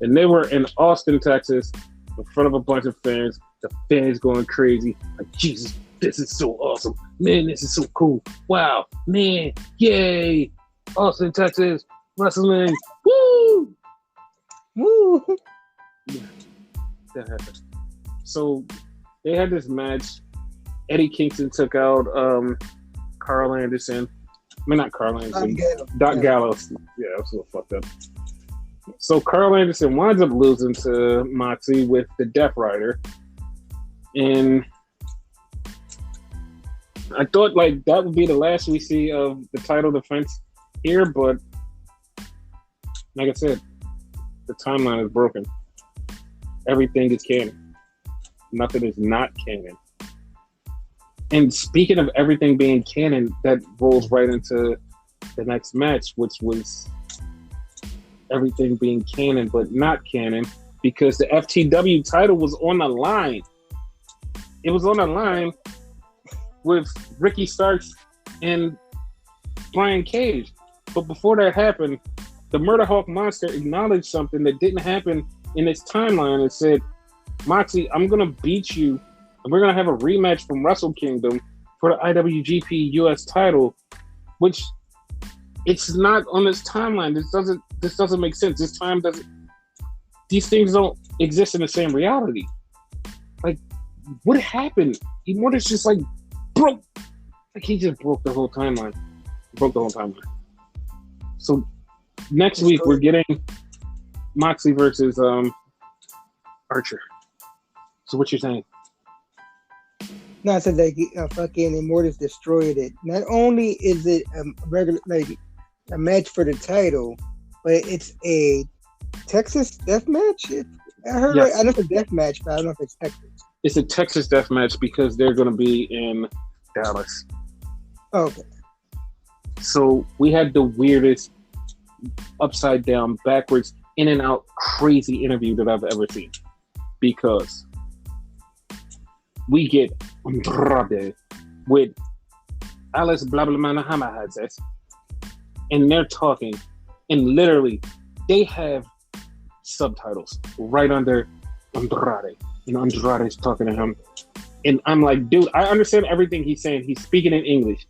And they were in Austin, Texas, in front of a bunch of fans. The fans going crazy. Like, Jesus, this is so awesome. Man, this is so cool. Wow, man, yay. Austin, Texas, wrestling. Woo! Woo! Yeah, that happened. So they had this match. Eddie Kingston took out Carl Anderson. I mean, not Carl Anderson. Doc Gallows. Yeah, I was a little fucked up. So Carl Anderson winds up losing to Moxley with the Death Rider. And I thought, like, that would be the last we see of the title defense here, but like I said, the timeline is broken. Everything is canon. Nothing is not canon. And speaking of everything being canon, that rolls right into the next match, which was everything being canon but not canon, because the FTW title was on the line. It was on the line with Ricky Starks and Brian Cage. But before that happened, the Murder Hawk Monster acknowledged something that didn't happen in its timeline and said, Moxley, I'm going to beat you and we're gonna have a rematch from Wrestle Kingdom for the IWGP US title, which it's not on this timeline. This doesn't make sense. These things don't exist in the same reality. Like, what happened? Immortus just like broke. Like, he just broke the whole timeline. So next week we're getting Moxley versus Archer. So what you're saying? No, I said like fucking Immortus destroyed it. Not only is it a regular a match for the title, but it's a Texas death match. I heard yes. I know it's a death match, but I don't know if it's Texas. It's a Texas death match because they're going to be in Dallas. Oh, okay. So we had the weirdest upside down, backwards, in and out, crazy interview that I've ever seen. Because we get Andrade with Alice Blablabla, and they're talking, and literally they have subtitles right under Andrade, and Andrade's talking to him, and I'm like, dude, I understand everything he's saying. He's speaking in English,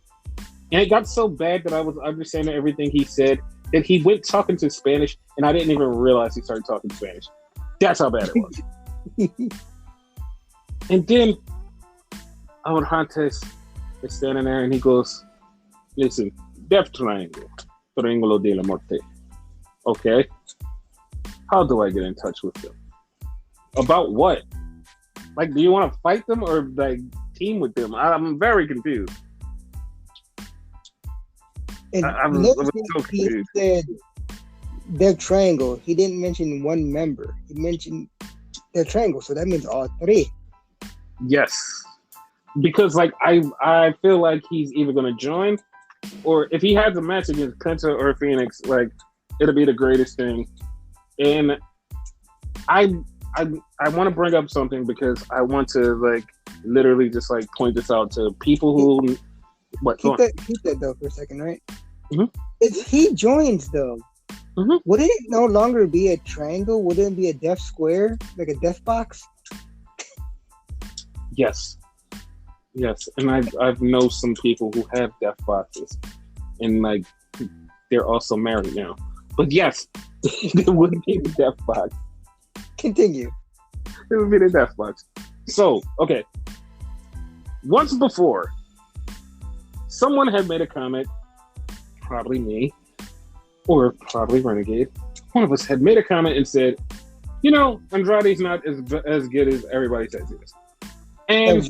and it got so bad that I was understanding everything he said that he went talking to Spanish, and I didn't even realize he started talking Spanish. That's how bad it was. And then Amarhantes is standing there, and he goes, listen, Death Triangle, Triangulo de la Muerte. Okay? How do I get in touch with them? About what? Like, do you want to fight them or, like, team with them? I'm very confused. And I was so confused. He said Death Triangle. He didn't mention one member. He mentioned Death Triangle, so that means all three. Yes. Because, like, I feel like he's either going to join, or if he has a match against Penta or Phoenix, like, it'll be the greatest thing. And I want to bring up something because I want to, like, literally just, like, point this out to people who... Keep that, though, for a second, right? Mm-hmm. If he joins, though, mm-hmm. would it no longer be a triangle? Would it be a death square? Like a death box? Yes. And I've known some people who have death boxes, and like they're also married now. But yes, there would be the death box. Continue. It would be the death box. So, okay. Once before, someone had made a comment, probably me, or probably Renegade. One of us had made a comment and said, you know, Andrade's not as good as everybody says he is. And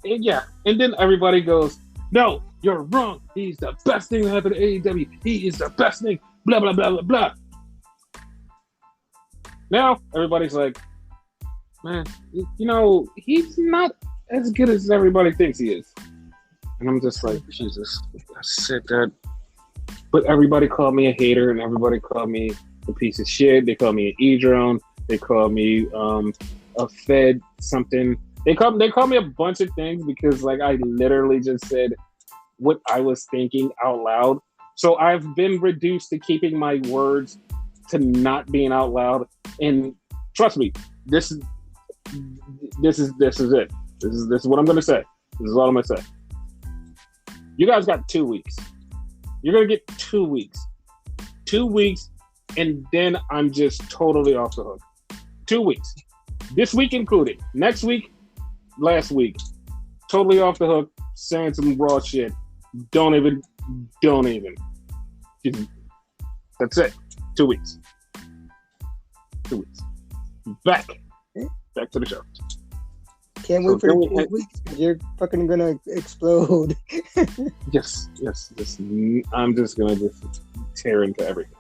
and then everybody goes, no, you're wrong. He's the best thing that happened to AEW. He is the best thing, blah, blah, blah, blah, blah. Now, everybody's like, man, you know, he's not as good as everybody thinks he is. And I'm just like, Jesus, I said that. But everybody called me a hater, and everybody called me a piece of shit. They called me an e-drone. They called me a fed something. They called me a bunch of things because, like, I literally just said what I was thinking out loud. So I've been reduced to keeping my words to not being out loud. And trust me, this is it. This is what I'm gonna say. This is all I'm gonna say. You guys got 2 weeks. You're gonna get 2 weeks. 2 weeks, and then I'm just totally off the hook. 2 weeks. This week included. Next week, last week. Totally off the hook, saying some raw shit. Don't even. That's it. 2 weeks. 2 weeks. Back to the show. Can't wait for 2 weeks. You're fucking gonna explode. Yes. I'm just gonna tear into everything.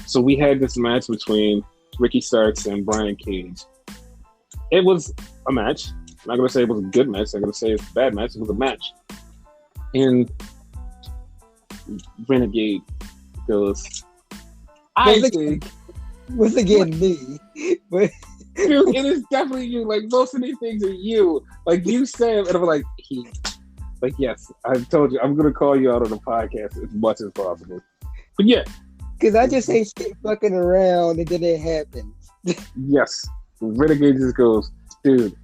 So we had this match between Ricky Starks and Brian Cage. It was a match. I'm not gonna say it was a good match. I'm gonna say it's a bad match. It was a match. And Renegade goes, Once again, me. But dude, it is definitely you. Like, most of these things are you. Like, you said, and I'm like, yes, I told you, I'm going to call you out on the podcast as much as possible. But yeah. Because I just say shit fucking around and then it happens. Yes. Renegade just goes, dude,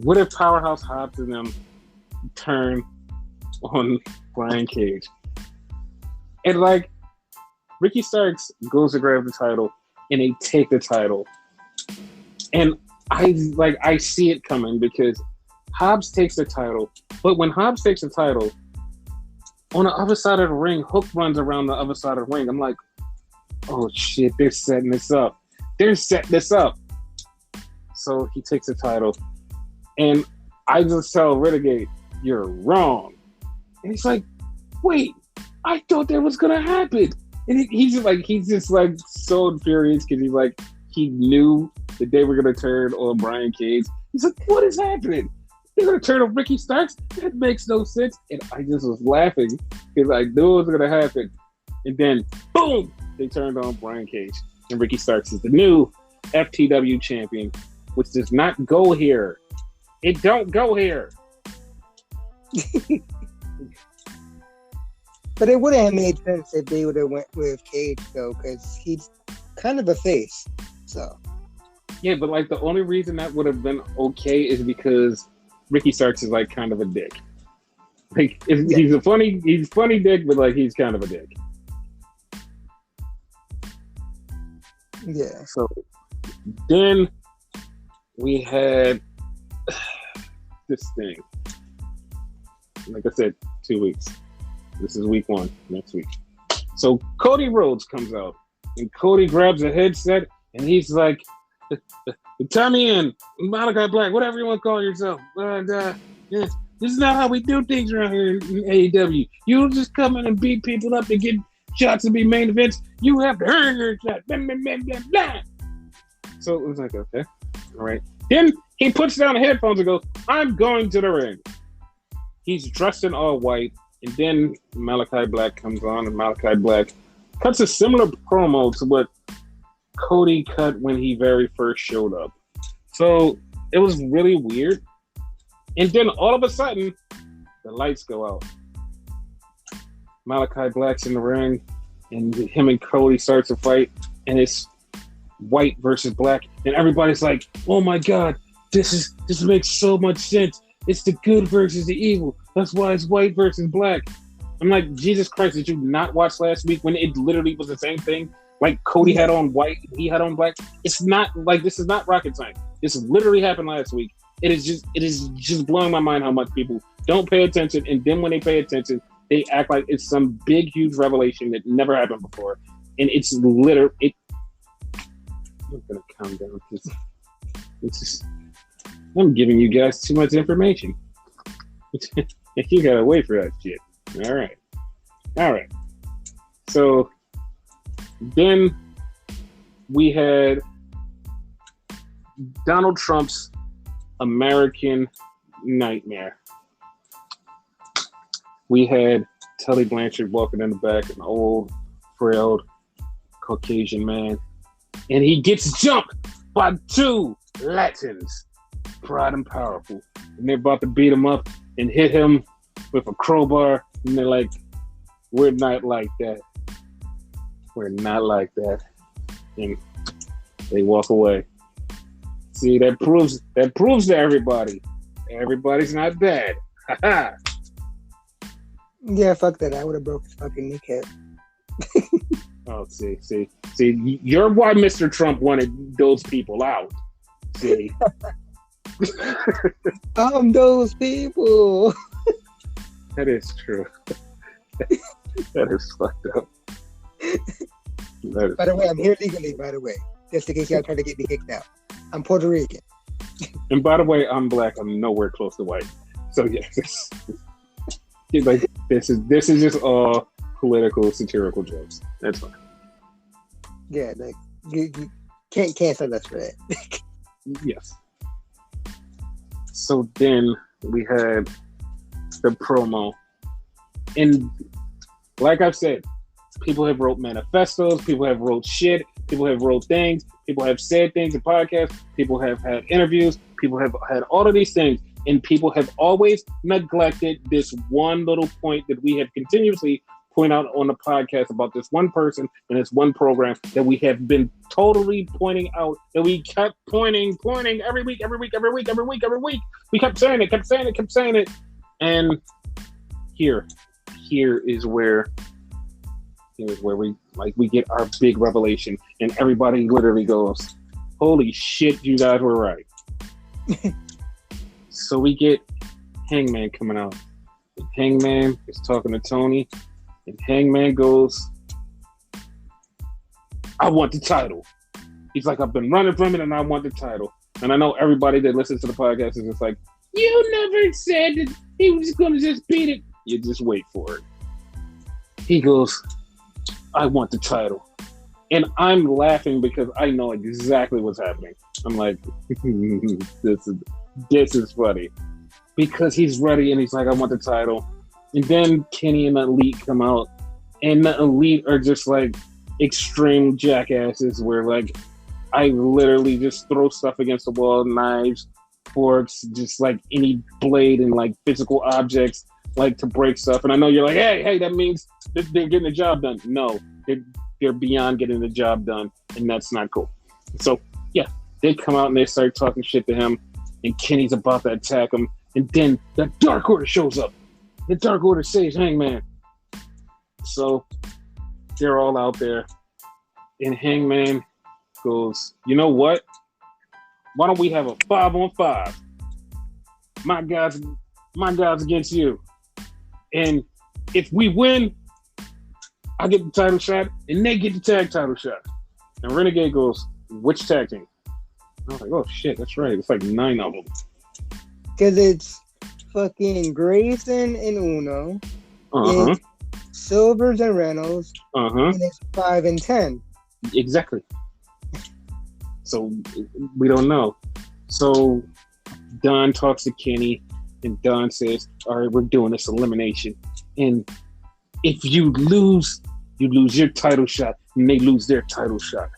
What if Powerhouse Hobbs and them turn on Brian Cage? And like, Ricky Starks goes to grab the title, and they take the title. And I see it coming because Hobbs takes the title, but when Hobbs takes the title, on the other side of the ring, Hook runs around the other side of the ring. I'm like, oh shit, they're setting this up. They're setting this up. So he takes the title, and I just tell Renegade, you're wrong. And he's like, wait, I thought that was gonna happen. And he's just like so infuriated because he's like, he knew that they were gonna turn on Brian Cage. He's like, what is happening? They're gonna turn on Ricky Starks? That makes no sense. And I just was laughing because I knew it was gonna happen. And then boom, they turned on Brian Cage. And Ricky Starks is the new FTW champion, which does not go here. It don't go here. But it wouldn't have made sense if they would have went with Cage though, because he's kind of a face. So yeah, but like the only reason that would have been okay is because Ricky Starks is like kind of a dick. Like he's funny dick, but like he's kind of a dick. Yeah. So then we had this thing. Like I said, 2 weeks. This is week 1, next week. So Cody Rhodes comes out, and Cody grabs a headset, and he's like, Tommy and Malachi Black, whatever you want to call yourself. Yeah, this is not how we do things around here in AEW. You don't just come in and beat people up and get shots and be main events. You have to earn your shot. Blah, blah, blah, blah, blah. So it was like, okay, all right. Then he puts down the headphones and goes, I'm going to the ring. He's dressed in all white. And then Malachi Black comes on, and Malachi Black cuts a similar promo to what Cody cut when he very first showed up. So it was really weird. And then all of a sudden, the lights go out. Malachi Black's in the ring, and him and Cody starts to fight, and it's white versus black, and everybody's like, oh my god, this makes so much sense. It's the good versus the evil. That's why it's white versus black. I'm like, Jesus Christ, did you not watch last week when it literally was the same thing? Like Cody had on white, he had on black. It's not like, this is not rocket science. This literally happened last week. It is just blowing my mind how much people don't pay attention, and then when they pay attention, they act like it's some big, huge revelation that never happened before. And it's literally, I'm gonna calm down because it's just, I'm giving you guys too much information. You gotta wait for that shit. All right. So then we had Donald Trump's American Nightmare. We had Tully Blanchard walking in the back, an old, frail Caucasian man, and he gets jumped by 2 Latins, Proud and Powerful, and they're about to beat him up and hit him with a crowbar, and they're like, we're not like that. We're not like that. And they walk away. See, that proves to everybody, everybody's not bad. Ha. Yeah, fuck that. I would have broke his fucking kneecap. Oh, see, you're why Mr. Trump wanted those people out. See, those people. That is true. That is fucked up. By the way, I'm here legally. By the way, just in case y'all try to get me kicked out, I'm Puerto Rican. And by the way, I'm black. I'm nowhere close to white. So yes, like this is just all political satirical jokes. That's fine. Yeah, like you can't cancel us for that. Yes. So then we had the promo, and like I've said, people have wrote manifestos, people have wrote shit, people have wrote things, people have said things in podcasts, people have had interviews, people have had all of these things, and people have always neglected this one little point that we have continuously point out on the podcast about this one person and this one program that we have been totally pointing out, that we kept pointing every week. We kept saying it. And here is where we get our big revelation, and everybody literally goes, holy shit, you guys were right. So we get Hangman coming out. And Hangman is talking to Tony, and Hangman goes, I want the title. He's like, I've been running from it and I want the title. And I know everybody that listens to the podcast is just like, you never said that he was going to just beat it. You just wait for it. He goes, I want the title. And I'm laughing because I know exactly what's happening. I'm like, this is funny. Because he's ready and he's like, I want the title. And then Kenny and the Elite come out. And the Elite are just like extreme jackasses where like I literally just throw stuff against the wall, knives, forks, just like any blade and like physical objects like to break stuff. And I know you're like, hey, that means they're getting the job done. No, they're beyond getting the job done, and that's not cool. So yeah, they come out and they start talking shit to him, and Kenny's about to attack him, and then the Dark Order shows up. The Dark Order saves Hangman. So they're all out there, and Hangman goes, you know what? Why don't we have a 5-on-5? My guys against you. And if we win, I get the title shot, and they get the tag title shot. And Renegade goes, which tag team? I was like, oh shit, that's right. It's like 9 of them. Because it's fucking Grayson and Uno. Uh-huh. It's Silvers and Reynolds. Uh-huh. And it's 5 and 10. Exactly. So we don't know. So Don talks to Kenny, and Don says, all right, we're doing this elimination. And if you lose your title shot, and they lose their title shot.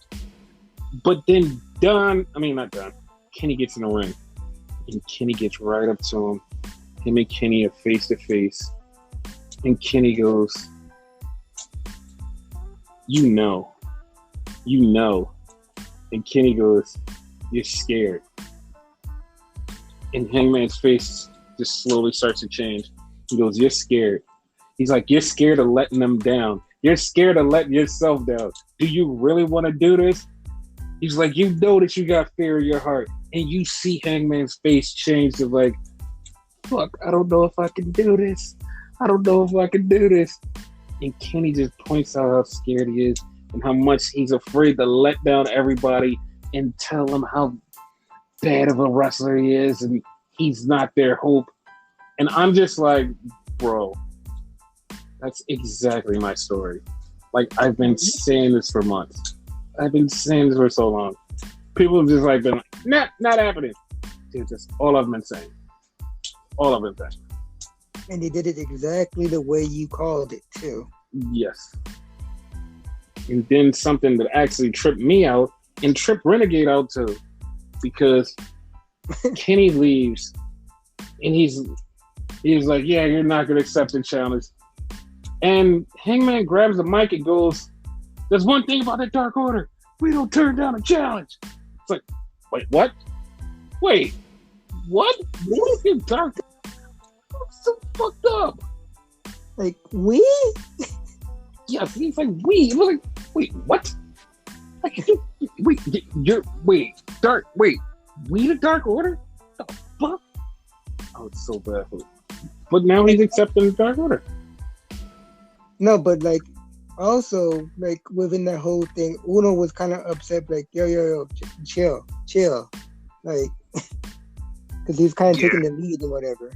But then Kenny gets in the ring. And Kenny gets right up to him. Him and Kenny are face to face. And Kenny goes, you know. And Kenny goes, you're scared. And Hangman's face just slowly starts to change. He goes, you're scared. He's like, you're scared of letting them down. You're scared of letting yourself down. Do you really want to do this? He's like, you know that you got fear in your heart. And you see Hangman's face change to like, fuck, I don't know if I can do this. And Kenny just points out how scared he is and how much he's afraid to let down everybody and tell them how bad of a wrestler he is and he's not their hope. And I'm just like, bro, that's exactly my story. Like, I've been saying this for months. I've been saying this for so long. People have just like been like, not happening. It's just all I've been saying. And they did it exactly the way you called it, too. Yes. And then something that actually tripped me out and tripped Renegade out, too. Because Kenny leaves, and he's like, yeah, you're not going to accept the challenge. And Hangman grabs the mic and goes, there's one thing about the Dark Order. We don't turn down a challenge. It's like, wait, what? Wait, what? What is Dark Order? That's so fucked up. Like, we? Yes, he's like, we. It was like, wait, what? Like, we the Dark Order? The fuck? Oh, it's so bad. But now he's accepting the Dark Order. No, but like, also, like, within that whole thing, Uno was kind of upset, like, yo, chill. Like, because he's kind of taking the lead or whatever.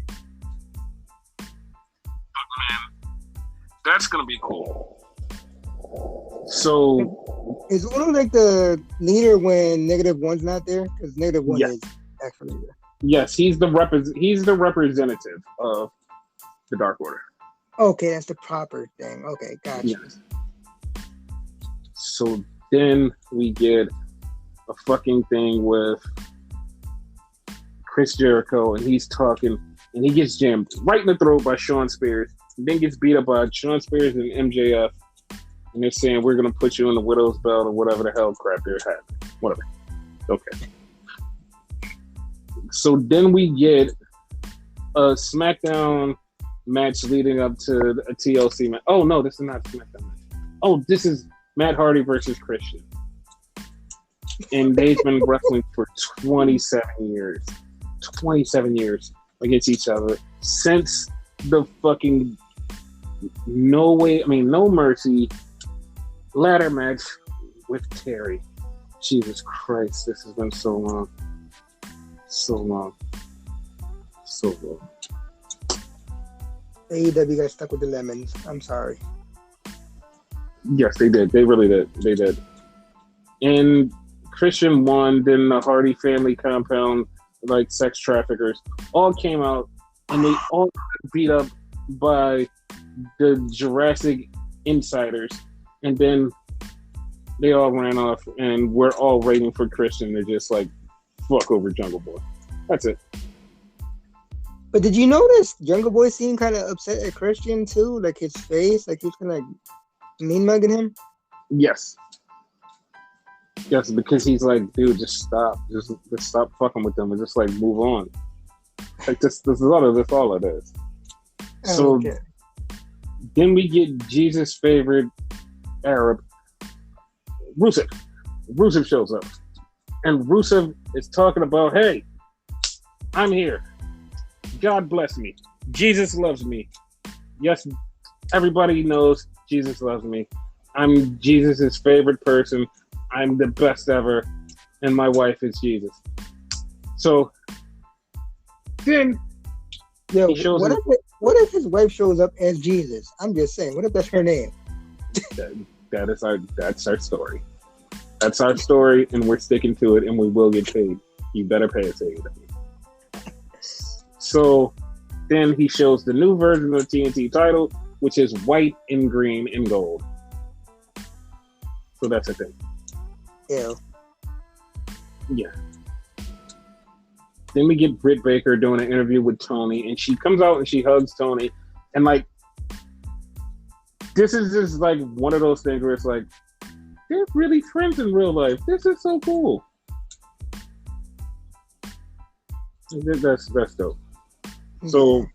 That's going to be cool. So, is Uno like the leader when -1's not there? Because -1 yes. is actually there. Yes, he's the representative of the Dark Order. Okay, that's the proper thing. Okay, gotcha. Yes. So then we get a fucking thing with Chris Jericho, and he's talking, and he gets jammed right in the throat by Shawn Spears. then gets beat up by Sean Spears and MJF, and they're saying we're gonna put you in the Widow's Belt or whatever the hell crap they're having. Whatever. Okay. So then we get a SmackDown match leading up to a TLC match. Oh no, this is not a SmackDown match. Oh, this is Matt Hardy versus Christian. And they've been wrestling for 27 years. 27 years against each other since the fucking No Mercy ladder match with Terry. Jesus Christ, this has been so long. So long. So long. AEW got stuck with the lemons. I'm sorry. Yes, they did. They really did. They did. And Christian won, then the Hardy family compound, like sex traffickers, all came out and they all got beat up by the Jurassic Insiders. And then they all ran off and we're all waiting for Christian to just like fuck over Jungle Boy. That's it. But did you notice Jungle Boy seemed kind of upset at Christian too? Like his face, like he was kind of like mean mugging him? Yes. Yes, because he's like, dude, just stop. Just stop fucking with them and just like move on. Like this is all it is. So okay. Then we get Jesus' favorite Arab, Rusev. Rusev shows up. And Rusev is talking about, hey, I'm here. God bless me. Jesus loves me. Yes, everybody knows Jesus loves me. I'm Jesus' favorite person. I'm the best ever. And my wife is Jesus. So then Yo, he shows what if his wife shows up as Jesus? I'm just saying, what if that's her name? that's our story. That's our story, and we're sticking to it, and we will get paid. You better pay us, AEW. So then he shows the new version of the TNT title, which is white and green and gold. So that's a thing. Yeah. Yeah. Then we get Britt Baker doing an interview with Tony, and she comes out and she hugs Tony, and like, this is just like one of those things where it's like, they're really friends in real life. This is so cool. That's dope. So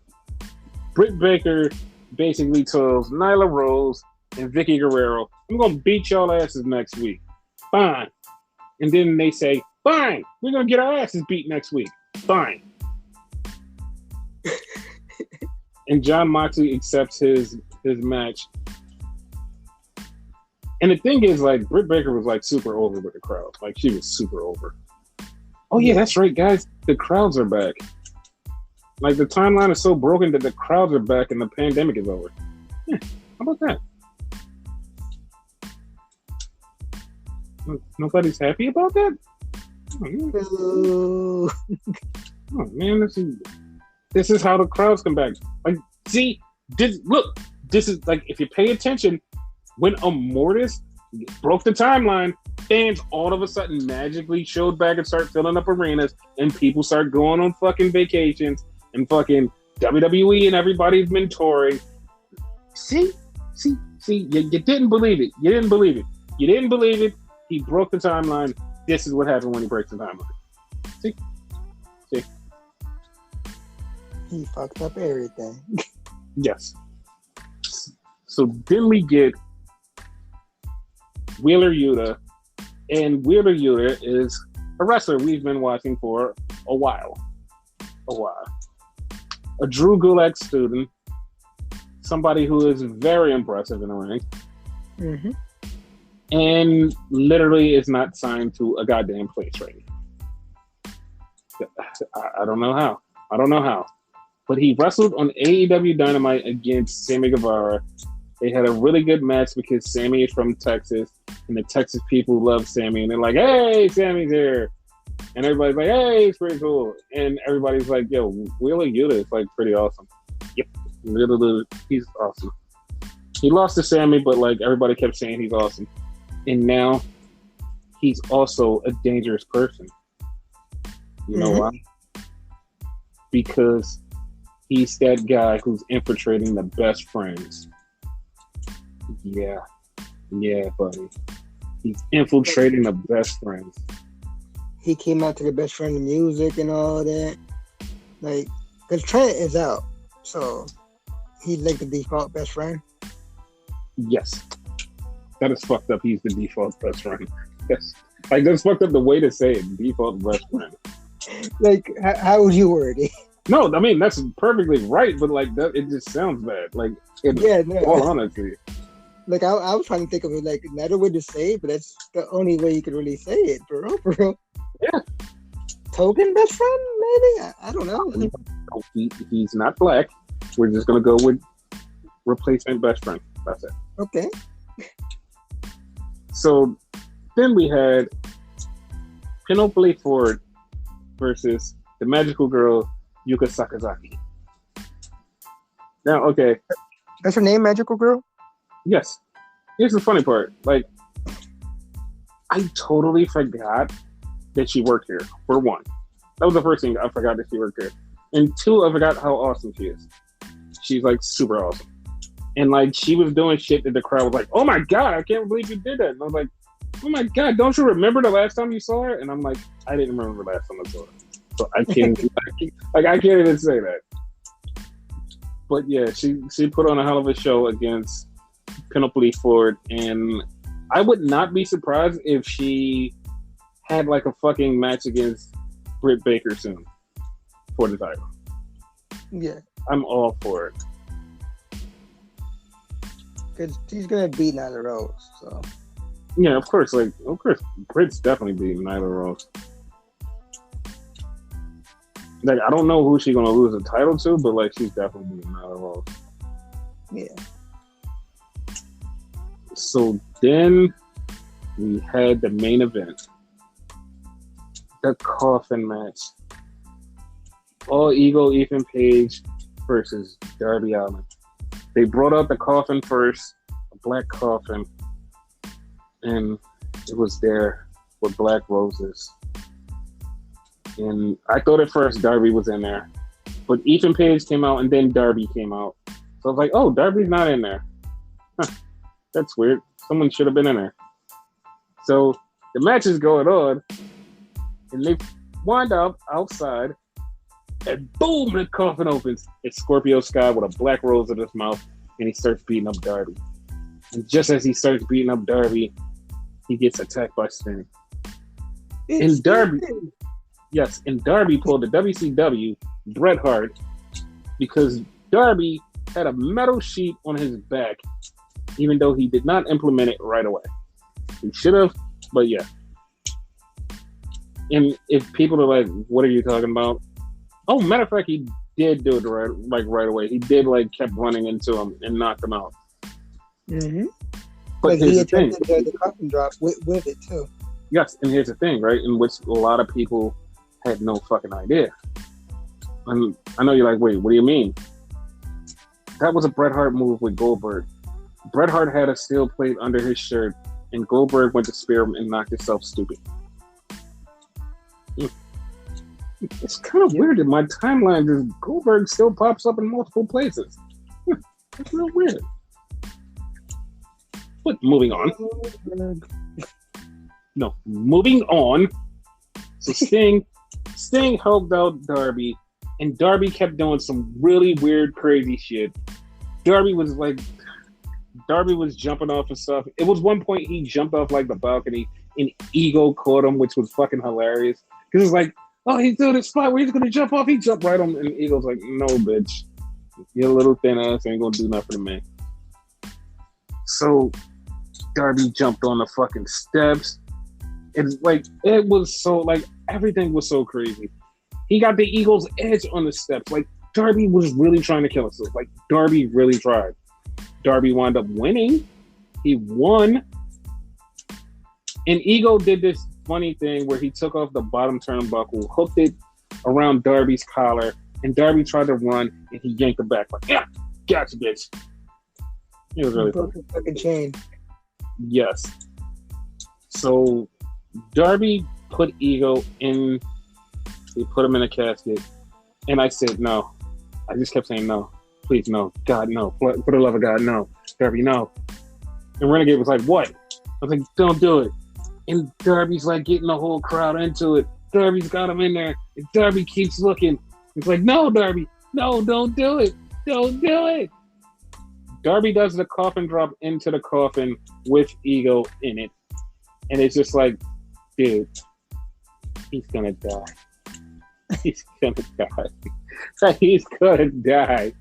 Britt Baker basically tells Nyla Rose and Vicky Guerrero, I'm gonna beat y'all asses next week. Fine. And then they say, fine, we're gonna get our asses beat next week. Fine. And John Moxley accepts his match. And the thing is, like, Britt Baker was like super over with the crowd. Like, she was super over. Oh yeah, that's right, guys. The crowds are back. Like, the timeline is so broken that the crowds are back and the pandemic is over. Yeah, how about that? Nobody's happy about that? Oh man, this is how the crowds come back. Like, see, this is like, if you pay attention, when Immortus broke the timeline, fans all of a sudden magically showed back and start filling up arenas, and people start going on fucking vacations, and fucking WWE and everybody's been touring. See, you didn't believe it. You didn't believe it. He broke the timeline. This is what happened when he breaks the timeline. See? He fucked up everything. Yes. So then we get Wheeler Yuta, and Wheeler Yuta is a wrestler we've been watching for a while. A Drew Gulak student, somebody who is very impressive in the ring, and literally is not signed to a goddamn place right now. I don't know how. But he wrestled on AEW Dynamite against Sammy Guevara. They had a really good match because Sammy is from Texas, and the Texas people love Sammy, and they're like, hey, Sammy's here. And everybody's like, hey, it's pretty cool. And everybody's like, yo, Wheeler Yuta is like pretty awesome. Yep, literally, he's awesome. He lost to Sammy, but like everybody kept saying he's awesome. And now he's also a dangerous person. You know why? Because He's that guy who's infiltrating the best friends. Yeah, buddy. He's infiltrating the best friends. He came out to the best friend of music and all that. Like, because Trent is out, so he's like the default best friend. Yes, that is fucked up. He's the default best friend. Yes, like that's fucked up the way to say it. Default best friend. Like, how would you word it? No, I mean that's perfectly right, but like that, it just sounds bad. Like, all honesty. Like I was trying to think of it like another way to say it, but that's the only way you could really say it, for real. Yeah. Token best friend, maybe? I don't know. He's not black. We're just gonna go with replacement best friend. That's it. Okay. So then we had Penelope Ford versus the magical girl Yuka Sakazaki. Now, okay. That's her name, Magical Girl? Yes. Here's the funny part. Like, I totally forgot that she worked here, for one. That was the first thing I forgot that she worked here. And two, I forgot how awesome she is. She's, like, super awesome. And, like, she was doing shit that the crowd was like, oh, my God, I can't believe you did that. And I was like, oh, my God, don't you remember the last time you saw her? And I'm like, I didn't remember the last time I saw her. So I can't, I can't even say that. But, yeah, she put on a hell of a show against Penelope Ford, and I would not be surprised if she had like a fucking match against Britt Baker soon for the title. Yeah, I'm all for it because she's gonna beat Nyla Rose. So yeah, of course, Britt's definitely beating Nyla Rose. Like, I don't know who she's gonna lose the title to, but like she's definitely beating Nyla Rose. Yeah. So then we had the main event, the coffin match. All Ego, Ethan Page versus Darby Allin. They brought out the coffin first, a black coffin, and it was there with black roses. And I thought at first Darby was in there, but Ethan Page came out and then Darby came out. So I was like, oh, Darby's not in there. Huh. That's weird. Someone should have been in there. So the match is going on, and they wind up outside, and boom, the coffin opens. It's Scorpio Sky with a black rose in his mouth, and he starts beating up Darby. And just as he starts beating up Darby, he gets attacked by Sting. And Darby pulled the WCW Bret Hart because Darby had a metal sheet on his back, even though he did not implement it right away. He should have, but yeah. And if people are like, what are you talking about? Oh, matter of fact, he did do it right away. He did kept running into him and knocked him out. Mm-hmm. But here's he the thing. attempted the coffin drop with it too. Yes, and here's the thing, right? In which a lot of people had no fucking idea. And I know you're like, wait, what do you mean? That was a Bret Hart move with Goldberg. Bret Hart had a steel plate under his shirt, and Goldberg went to spear him and knocked himself stupid. It's kind of weird in my timeline that Goldberg still pops up in multiple places. That's real weird. But moving on. No, moving on. So Sting helped out Darby, and Darby kept doing some really weird, crazy shit. Darby was jumping off and stuff. It was one point he jumped off the balcony, and Ego caught him, which was fucking hilarious. Because it's like, oh, he's doing this spot where he's gonna jump off. He jumped right on, and Ego's like, no, bitch, your little thin ass ain't gonna do nothing to me. So Darby jumped on the fucking steps. It's it was so everything was so crazy. He got the Eagle's edge on the steps. Darby was really trying to kill himself. Darby really tried. Darby wound up winning. He won. And Ego did this funny thing where he took off the bottom turnbuckle, hooked it around Darby's collar, and Darby tried to run, and he yanked it back. Yeah, gotcha, bitch. It was really funny. Fucking chain. Yes. So Darby put Ego in. He put him in a casket, and I said, no, I just kept saying no. Please, no. God, no. For the love of God, no. Darby, no. And Renegade was like, what? I was like, don't do it. And Darby's like getting the whole crowd into it. Darby's got him in there. And Darby keeps looking. He's like, no, Darby. No, don't do it. Don't do it. Darby does the coffin drop into the coffin with Ego in it. And it's just like, dude, he's going to die. He's going to die. Like, he's going to die.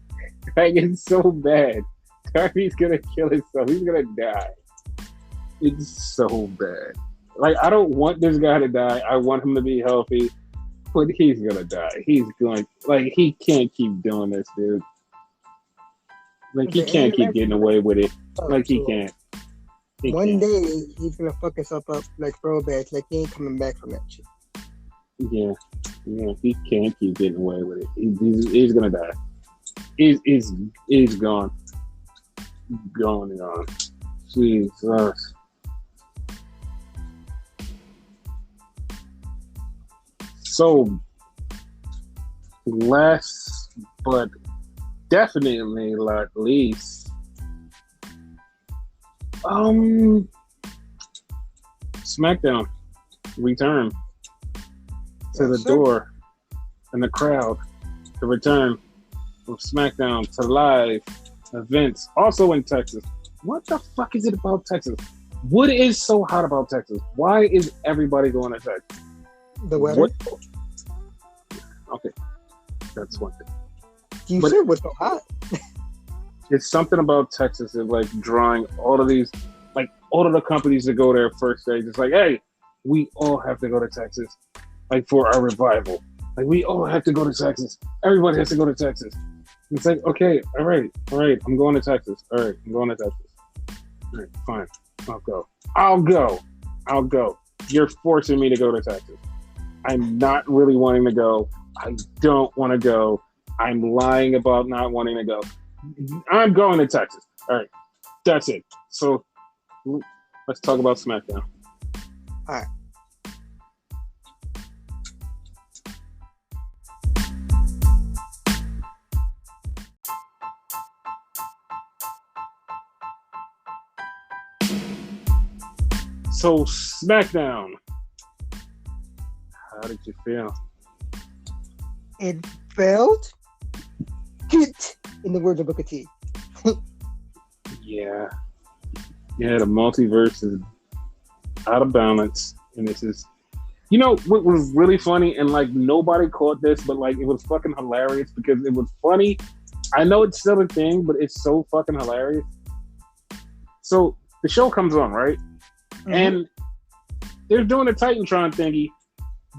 Like, it's so bad. Darby's going to kill himself. He's going to die. It's so bad. Like, I don't want this guy to die. I want him to be healthy. But he's going to die. He's going, like, he can't keep doing this, dude. Like, he can't keep getting away with it. Like, he can't. One day, he's going to fuck himself up like throwbacks. Like, he ain't coming back from that shit. Yeah. He can't keep getting away with it. He's going to die. He's gone. Gone. Jesus. So, last but definitely not least, Smackdown return to the door and the crowd. The return of Smackdown to live events, also in Texas. What the fuck is it about Texas? What is so hot about Texas? Why is everybody going to Texas? The weather? Okay, that's one thing. You said it was so hot. It's something about Texas is like drawing all of these, like all of the companies that go there first day. Just like, hey, we all have to go to Texas, like for our revival. Like we all have to go to Texas. Everybody has to go to Texas. It's like, okay, all right, I'm going to Texas. All right, I'm going to Texas. All right, fine, I'll go. You're forcing me to go to Texas. I'm not really wanting to go. I don't want to go. I'm lying about not wanting to go. I'm going to Texas. All right, that's it. So let's talk about SmackDown. All right. So SmackDown. How did you feel? It felt good, in the words of Booker T. Yeah, the multiverse is out of balance, and this is, you know, what was really funny, and like nobody caught this, but like it was fucking hilarious because it was funny. I know it's still a thing, but it's so fucking hilarious. So the show comes on, right? Mm-hmm. And they're doing a Titantron thingy.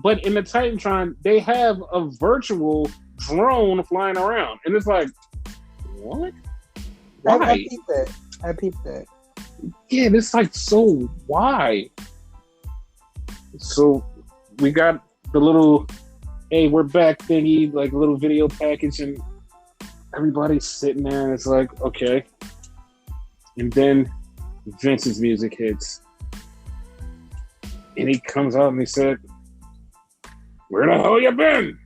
But in the Titantron, they have a virtual drone flying around. And it's like, what? Why? I peeped that. Yeah, it's like, so why? So we got the little, hey, we're back thingy, like a little video package, and everybody's sitting there, and it's like, okay. And then Vince's music hits. And he comes out and he said, where the hell you been?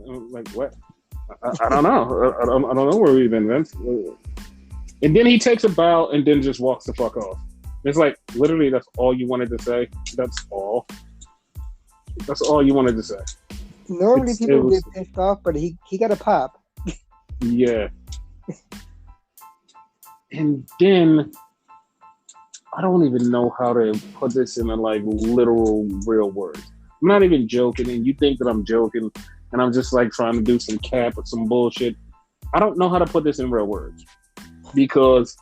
Like, what? I don't know. I don't know where we've been, Vince. And then he takes a bow and then just walks the fuck off. It's like, literally, that's all you wanted to say? That's all? That's all you wanted to say? Normally people get pissed off, but he got a pop. Yeah. And then I don't even know how to put this in like literal real words. I'm not even joking, and you think that I'm joking, and I'm just like trying to do some cap or some bullshit. I don't know how to put this in real words because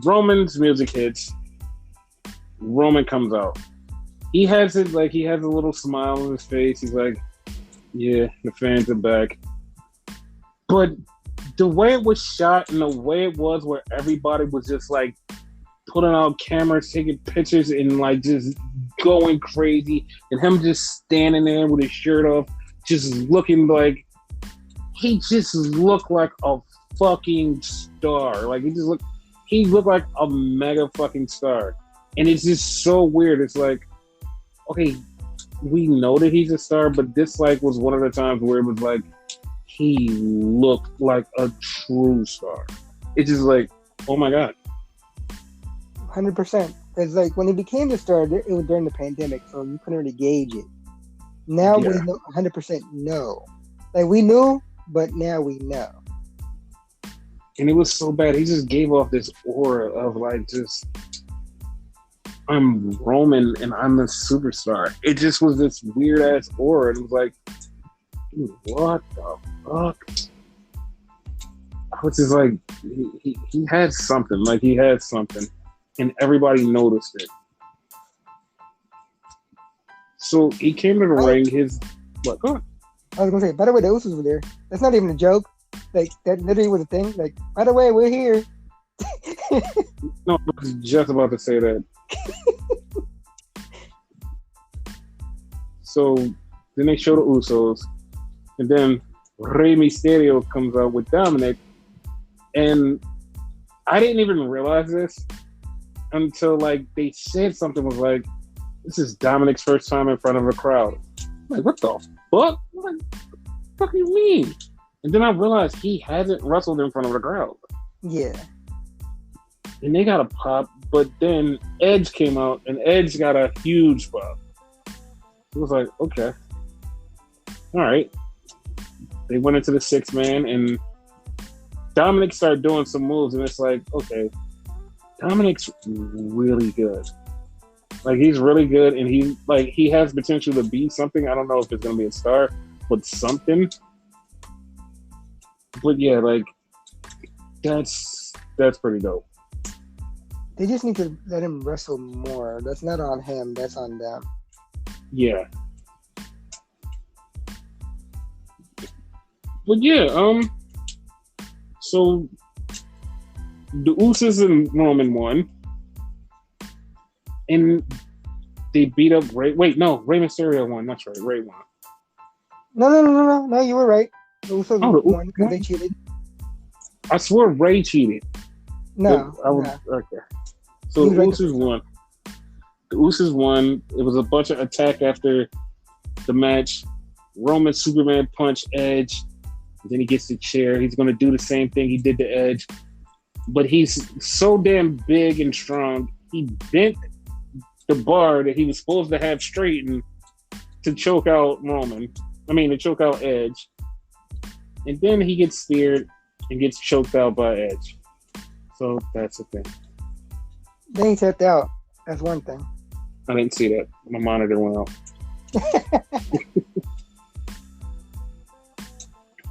Roman's music hits. Roman comes out. He has a little smile on his face. He's like, yeah, the fans are back. But the way it was shot and the way it was where everybody was just like putting out cameras, taking pictures and like just going crazy, and him just standing there with his shirt off, just looking like he just looked like a fucking star. Like he looked like a mega fucking star. And it's just so weird. It's like, okay, we know that he's a star, but this like was one of the times where it was like he looked like a true star. It's just like, oh my god, 100%. It's like when he became the star, it was during the pandemic, so you couldn't really gauge it. Now we know 100% know. Like we knew, but now we know. And it was so bad. He just gave off this aura of like just, I'm Roman and I'm a superstar. It just was this weird ass aura. It was like, dude, what the fuck? I was just like, he had something. Like he had something, and everybody noticed it. So he came to the ring. His what? Go on. I was gonna say. By the way, the Usos were there. That's not even a joke. Like that literally was a thing. Like, by the way, we're here. No, I was just about to say that. So then they show the Usos, and then Rey Mysterio comes out with Dominic, and I didn't even realize this until like they said something was like, "This is Dominic's first time in front of a crowd." I'm like, what the fuck? What the fuck do you mean? And then I realized he hasn't wrestled in front of a crowd. Yeah. And they got a pop, but then Edge came out, and Edge got a huge pop. It was like, okay. All right. They went into the 6-man, and Dominic started doing some moves, and it's like, okay, Dominic's really good. Like, he's really good, and he has potential to be something. I don't know if it's going to be a star, but something. But yeah, like, that's pretty dope. They just need to let him wrestle more. That's not on him. That's on them. Yeah. But yeah, so the Usos and Roman won. And they beat up Rey. Wait, no, Rey Mysterio won. That's right, Rey won. No, you were right. The Usos won because they cheated. I swear Rey cheated. No. Okay. So the Usos won. The Usos won. It was a bunch of attack after the match. Roman Superman punch Edge. Then he gets the chair. He's going to do the same thing he did to Edge. But he's so damn big and strong. He bent the bar that he was supposed to have straightened to choke out to choke out Edge. And then he gets speared and gets choked out by Edge. So that's the thing. They ain't tapped out. That's one thing. I didn't see that. My monitor went out.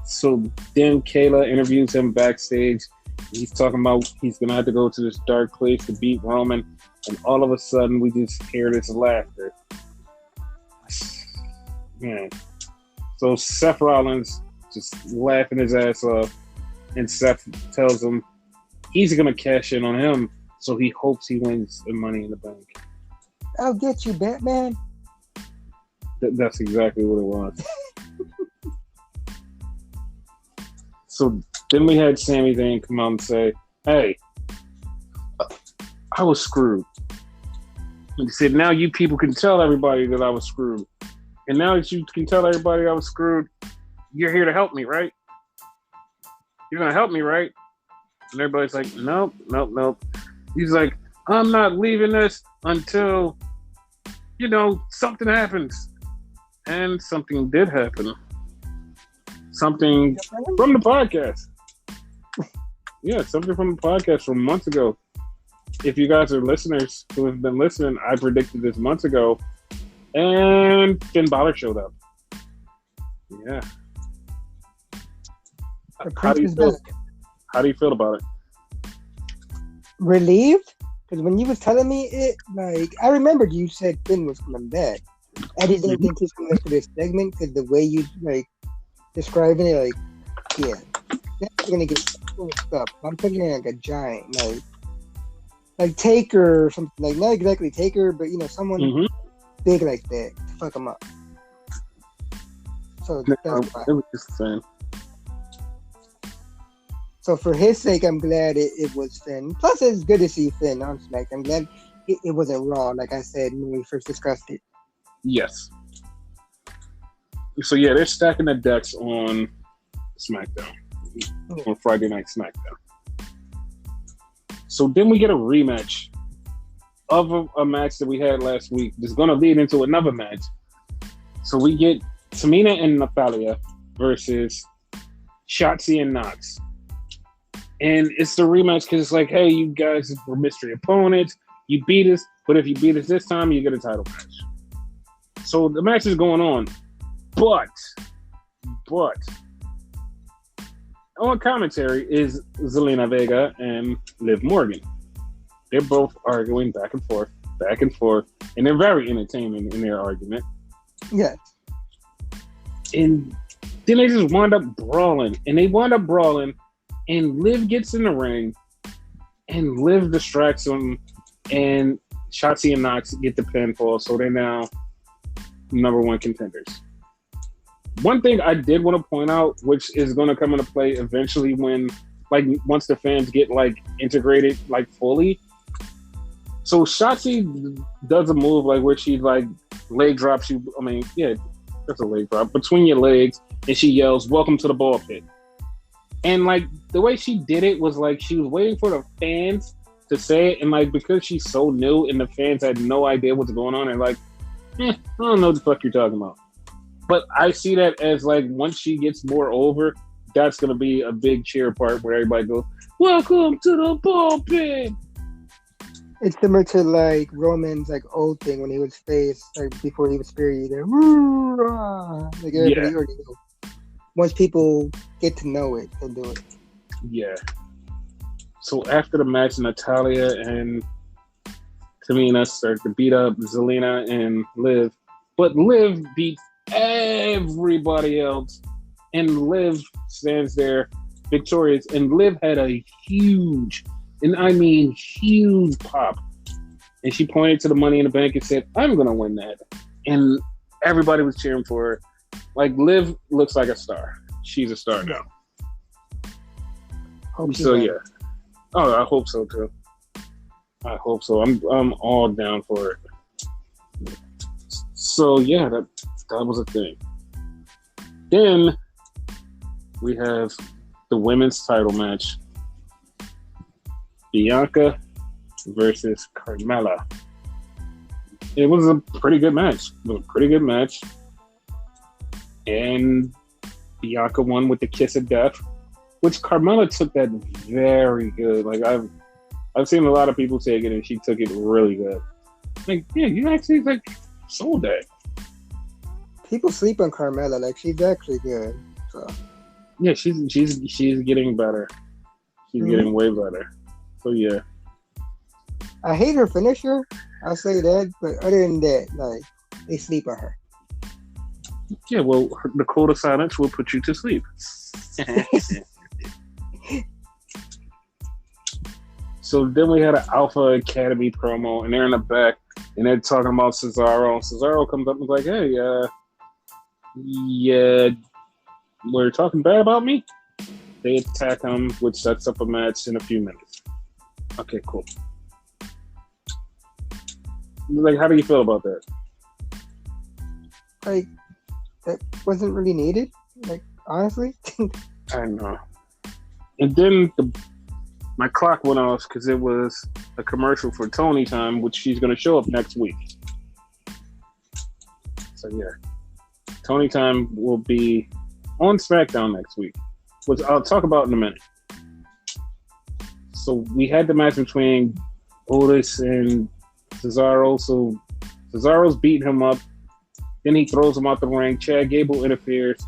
So then Kayla interviews him backstage. He's talking about he's going to have to go to this dark place to beat Roman. And all of a sudden, we just hear this laughter. Man. So Seth Rollins just laughing his ass off. And Seth tells him he's going to cash in on him. So he hopes he wins the Money in the Bank. I'll get you, Batman. That's exactly what it was. So then we had Sami Zayn come out and say, hey, I was screwed. And he said, now you people can tell everybody that I was screwed. And now that you can tell everybody I was screwed, you're here to help me, right? You're going to help me, right? And everybody's like, nope. He's like, I'm not leaving this until, something happens. And something did happen. Something from the podcast. Yeah, something from the podcast from months ago. If you guys are listeners who have been listening, I predicted this months ago. And Finn Balor showed up. Yeah. How do you feel about it? Relieved? Because when you was telling me it, like, I remembered you said Finn was coming back. I didn't think he was coming back for this segment because the way you, describing it, yeah, that's gonna get stuff. I'm thinking like a giant, like Taker or something, like not exactly Taker, but someone big like that to fuck him up. So that's why. It was just the same. So for his sake, I'm glad it was Finn. Plus, it's good to see Finn on SmackDown. I'm glad it wasn't Raw, like I said when we first discussed it. Yes. So yeah, they're stacking the decks on SmackDown on Friday Night SmackDown. So then we get a rematch of a match that we had last week. That's going to lead into another match. So we get Tamina and Natalia versus Shotzi and Nox. And it's the rematch because it's like, hey, you guys were mystery opponents. You beat us, but if you beat us this time, you get a title match. So the match is going on. But on commentary is Zelina Vega and Liv Morgan. They're both arguing back and forth, and they're very entertaining in their argument. Yeah. And then they just wind up brawling, and Liv gets in the ring, and Liv distracts them, and Shotzi and Nox get the pinfall, so they're now number one contenders. One thing I did want to point out, which is going to come into play eventually when, like, once the fans get, like, integrated, like, fully. So Shotzi does a move, like, where she, like, leg drops you. I mean, yeah, that's a leg drop. Between your legs, and she yells, "Welcome to the ball pit." And, like, the way she did it was, like, she was waiting for the fans to say it. And, like, because she's so new and the fans had no idea what's going on, and, like, I don't know what the fuck you're talking about. But I see that as, like, once she gets more over, that's going to be a big cheer part where everybody goes, "Welcome to the ball pit." It's similar to, like, Roman's, like, old thing when he was face, like, before he was spirit. Like, everybody already knew. Once people get to know it, they'll do it. Yeah. So after the match, Natalia and Tamina start to beat up Zelina and Liv. But Liv beats everybody else. And Liv stands there victorious. And Liv had a huge, and I mean huge pop. And she pointed to the Money in the Bank and said, "I'm going to win that." And everybody was cheering for her. Like, Liv looks like a star. She's a star now. So, yeah. Oh, I hope so, too. I hope so. I'm all down for it. So, yeah, that was a thing. Then we have the women's title match. Bianca versus Carmella. It was a pretty good match. And Bianca won with the kiss of death, which Carmella took that very good. Like, I've seen a lot of people take it, and she took it really good. Like, yeah, you actually, like, sold that. People sleep on Carmella. Like, she's actually good. So. Yeah, she's getting better. She's getting way better. So, yeah. I hate her finisher. I'll say that. But other than that, like, they sleep on her. Yeah, well, the code of silence will put you to sleep. So then we had an Alpha Academy promo, and they're in the back, and they're talking about Cesaro. Cesaro comes up and is like, "Hey, yeah, we're talking bad about me?" They attack him, which sets up a match in a few minutes. Okay, cool. Like, how do you feel about that? Like, that wasn't really needed. Like, honestly. I know. And then my clock went off because it was a commercial for Tony Time, which she's going to show up next week. So, yeah. Tony Time will be on SmackDown next week, which I'll talk about in a minute. So, we had the match between Otis and Cesaro. So, Cesaro's beating him up. Then he throws him out the ring. Chad Gable interferes.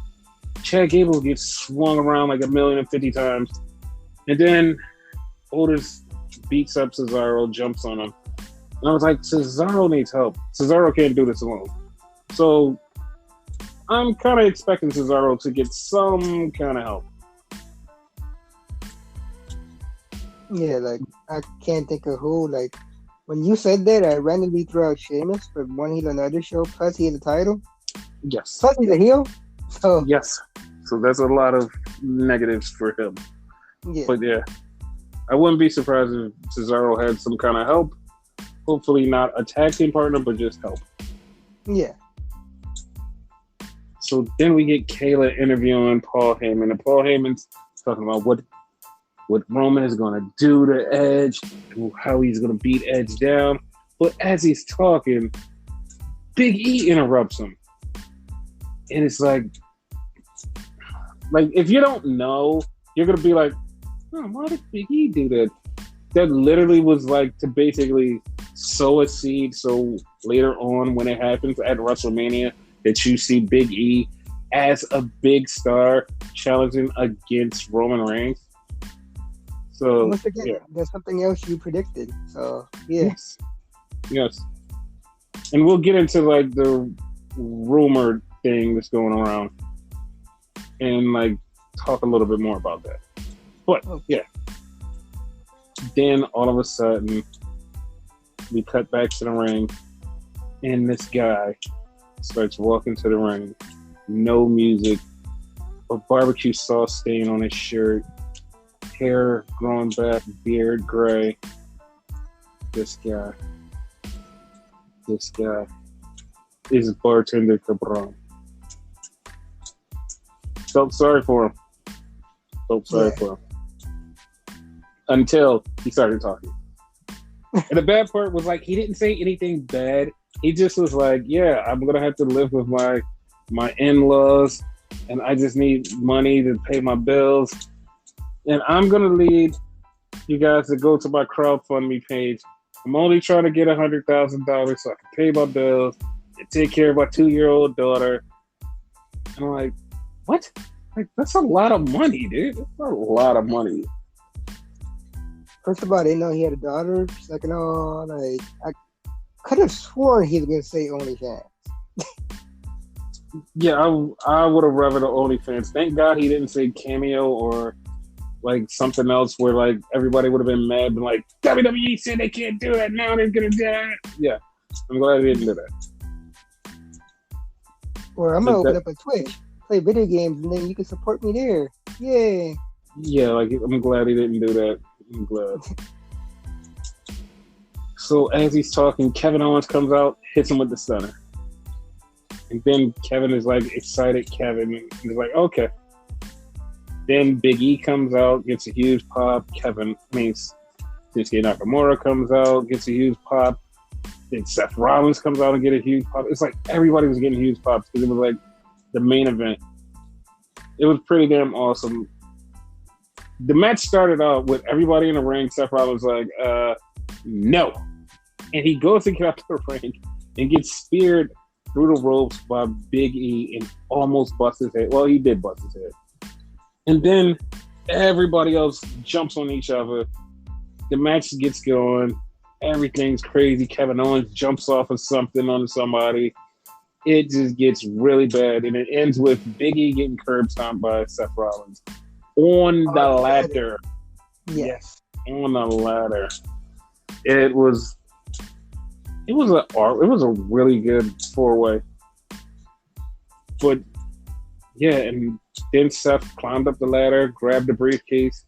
Chad Gable gets swung around like 1,050,000 times. And then Otis beats up Cesaro, jumps on him. And I was like, Cesaro needs help. Cesaro can't do this alone. So I'm kind of expecting Cesaro to get some kind of help. Yeah, like, I can't think of who. Like, when you said that, I randomly threw out Sheamus for one heel on another show, plus he had the title. Yes. Plus he's a heel. So yes. So that's a lot of negatives for him. Yeah. But yeah, I wouldn't be surprised if Cesaro had some kind of help. Hopefully not a tag team partner, but just help. Yeah. So then we get Kayla interviewing Paul Heyman, and Paul Heyman's talking about what Roman is going to do to Edge, and how he's going to beat Edge down. But as he's talking, Big E interrupts him. And it's like if you don't know, you're going to be like, oh, why did Big E do that? That literally was like to basically sow a seed so later on when it happens at WrestleMania that you see Big E as a big star challenging against Roman Reigns. So once again, There's something else you predicted. So yes. And we'll get into like the rumored thing that's going around and like talk a little bit more about that. But yeah. Then all of a sudden we cut back to the ring and this guy starts walking to the ring. No music, a barbecue sauce stain on his shirt, hair growing back, beard gray. This guy is bartender Cabron. Felt sorry for him. Until he started talking. And the bad part was like he didn't say anything bad. He just was like, yeah, I'm gonna have to live with my in-laws and I just need money to pay my bills. And I'm gonna lead you guys to go to my crowdfunding page. I'm only trying to get $100,000 so I can pay my bills and take care of my 2-year-old daughter. And I'm like, what? Like, that's a lot of money, dude. That's a lot of money. First of all, I didn't know he had a daughter. Second of all, I could have sworn he was going to say OnlyFans. Yeah, I would have rather the OnlyFans. Thank God he didn't say Cameo or like something else where like everybody would have been mad and like WWE said they can't do that, now they're gonna do it. Yeah, I'm glad he didn't do that. Or I'm gonna open up a Twitch, play video games, and then you can support me there. Yay! Yeah, like I'm glad he didn't do that. I'm glad. So as he's talking, Kevin Owens comes out, hits him with the stunner. And then Kevin is like excited. Kevin is like, okay. Then Big E comes out, gets a huge pop. Shinsuke Nakamura comes out, gets a huge pop. Then Seth Rollins comes out and get a huge pop. It's like everybody was getting huge pops because it was like the main event. It was pretty damn awesome. The match started out with everybody in the ring. Seth Rollins like, no. And he goes to get out the ring and gets speared through the ropes by Big E and almost busts his head. Well, he did bust his head. And then everybody else jumps on each other. The match gets going. Everything's crazy. Kevin Owens jumps off of something on somebody. It just gets really bad. And it ends with Big E getting curb stomped by Seth Rollins on the ladder. Yes. On the ladder. It was a really good 4-way. But yeah, and then Seth climbed up the ladder, grabbed the briefcase,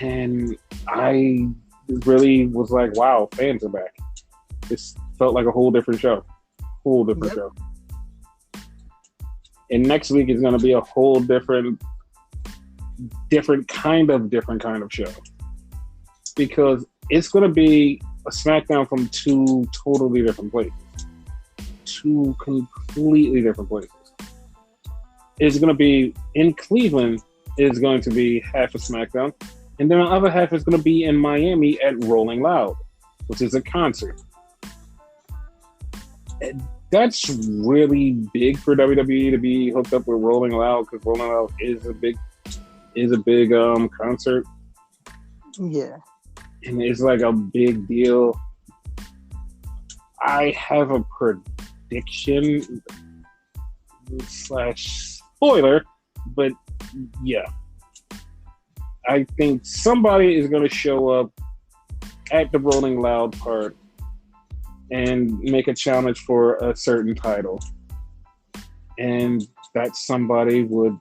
and I really was like, wow, fans are back. This felt like a whole different show. Show. And next week is going to be a whole different kind of show. Because it's going to be a SmackDown from two totally different places. Two completely different places. It's going to be in Cleveland, is going to be half of SmackDown, and then the other half is going to be in Miami at Rolling Loud, which is a concert. And that's really big for WWE to be hooked up with Rolling Loud, because Rolling Loud is a big concert. Yeah. And it's like a big deal. I have a prediction / spoiler, but yeah. I think somebody is going to show up at the Rolling Loud part and make a challenge for a certain title. And that somebody would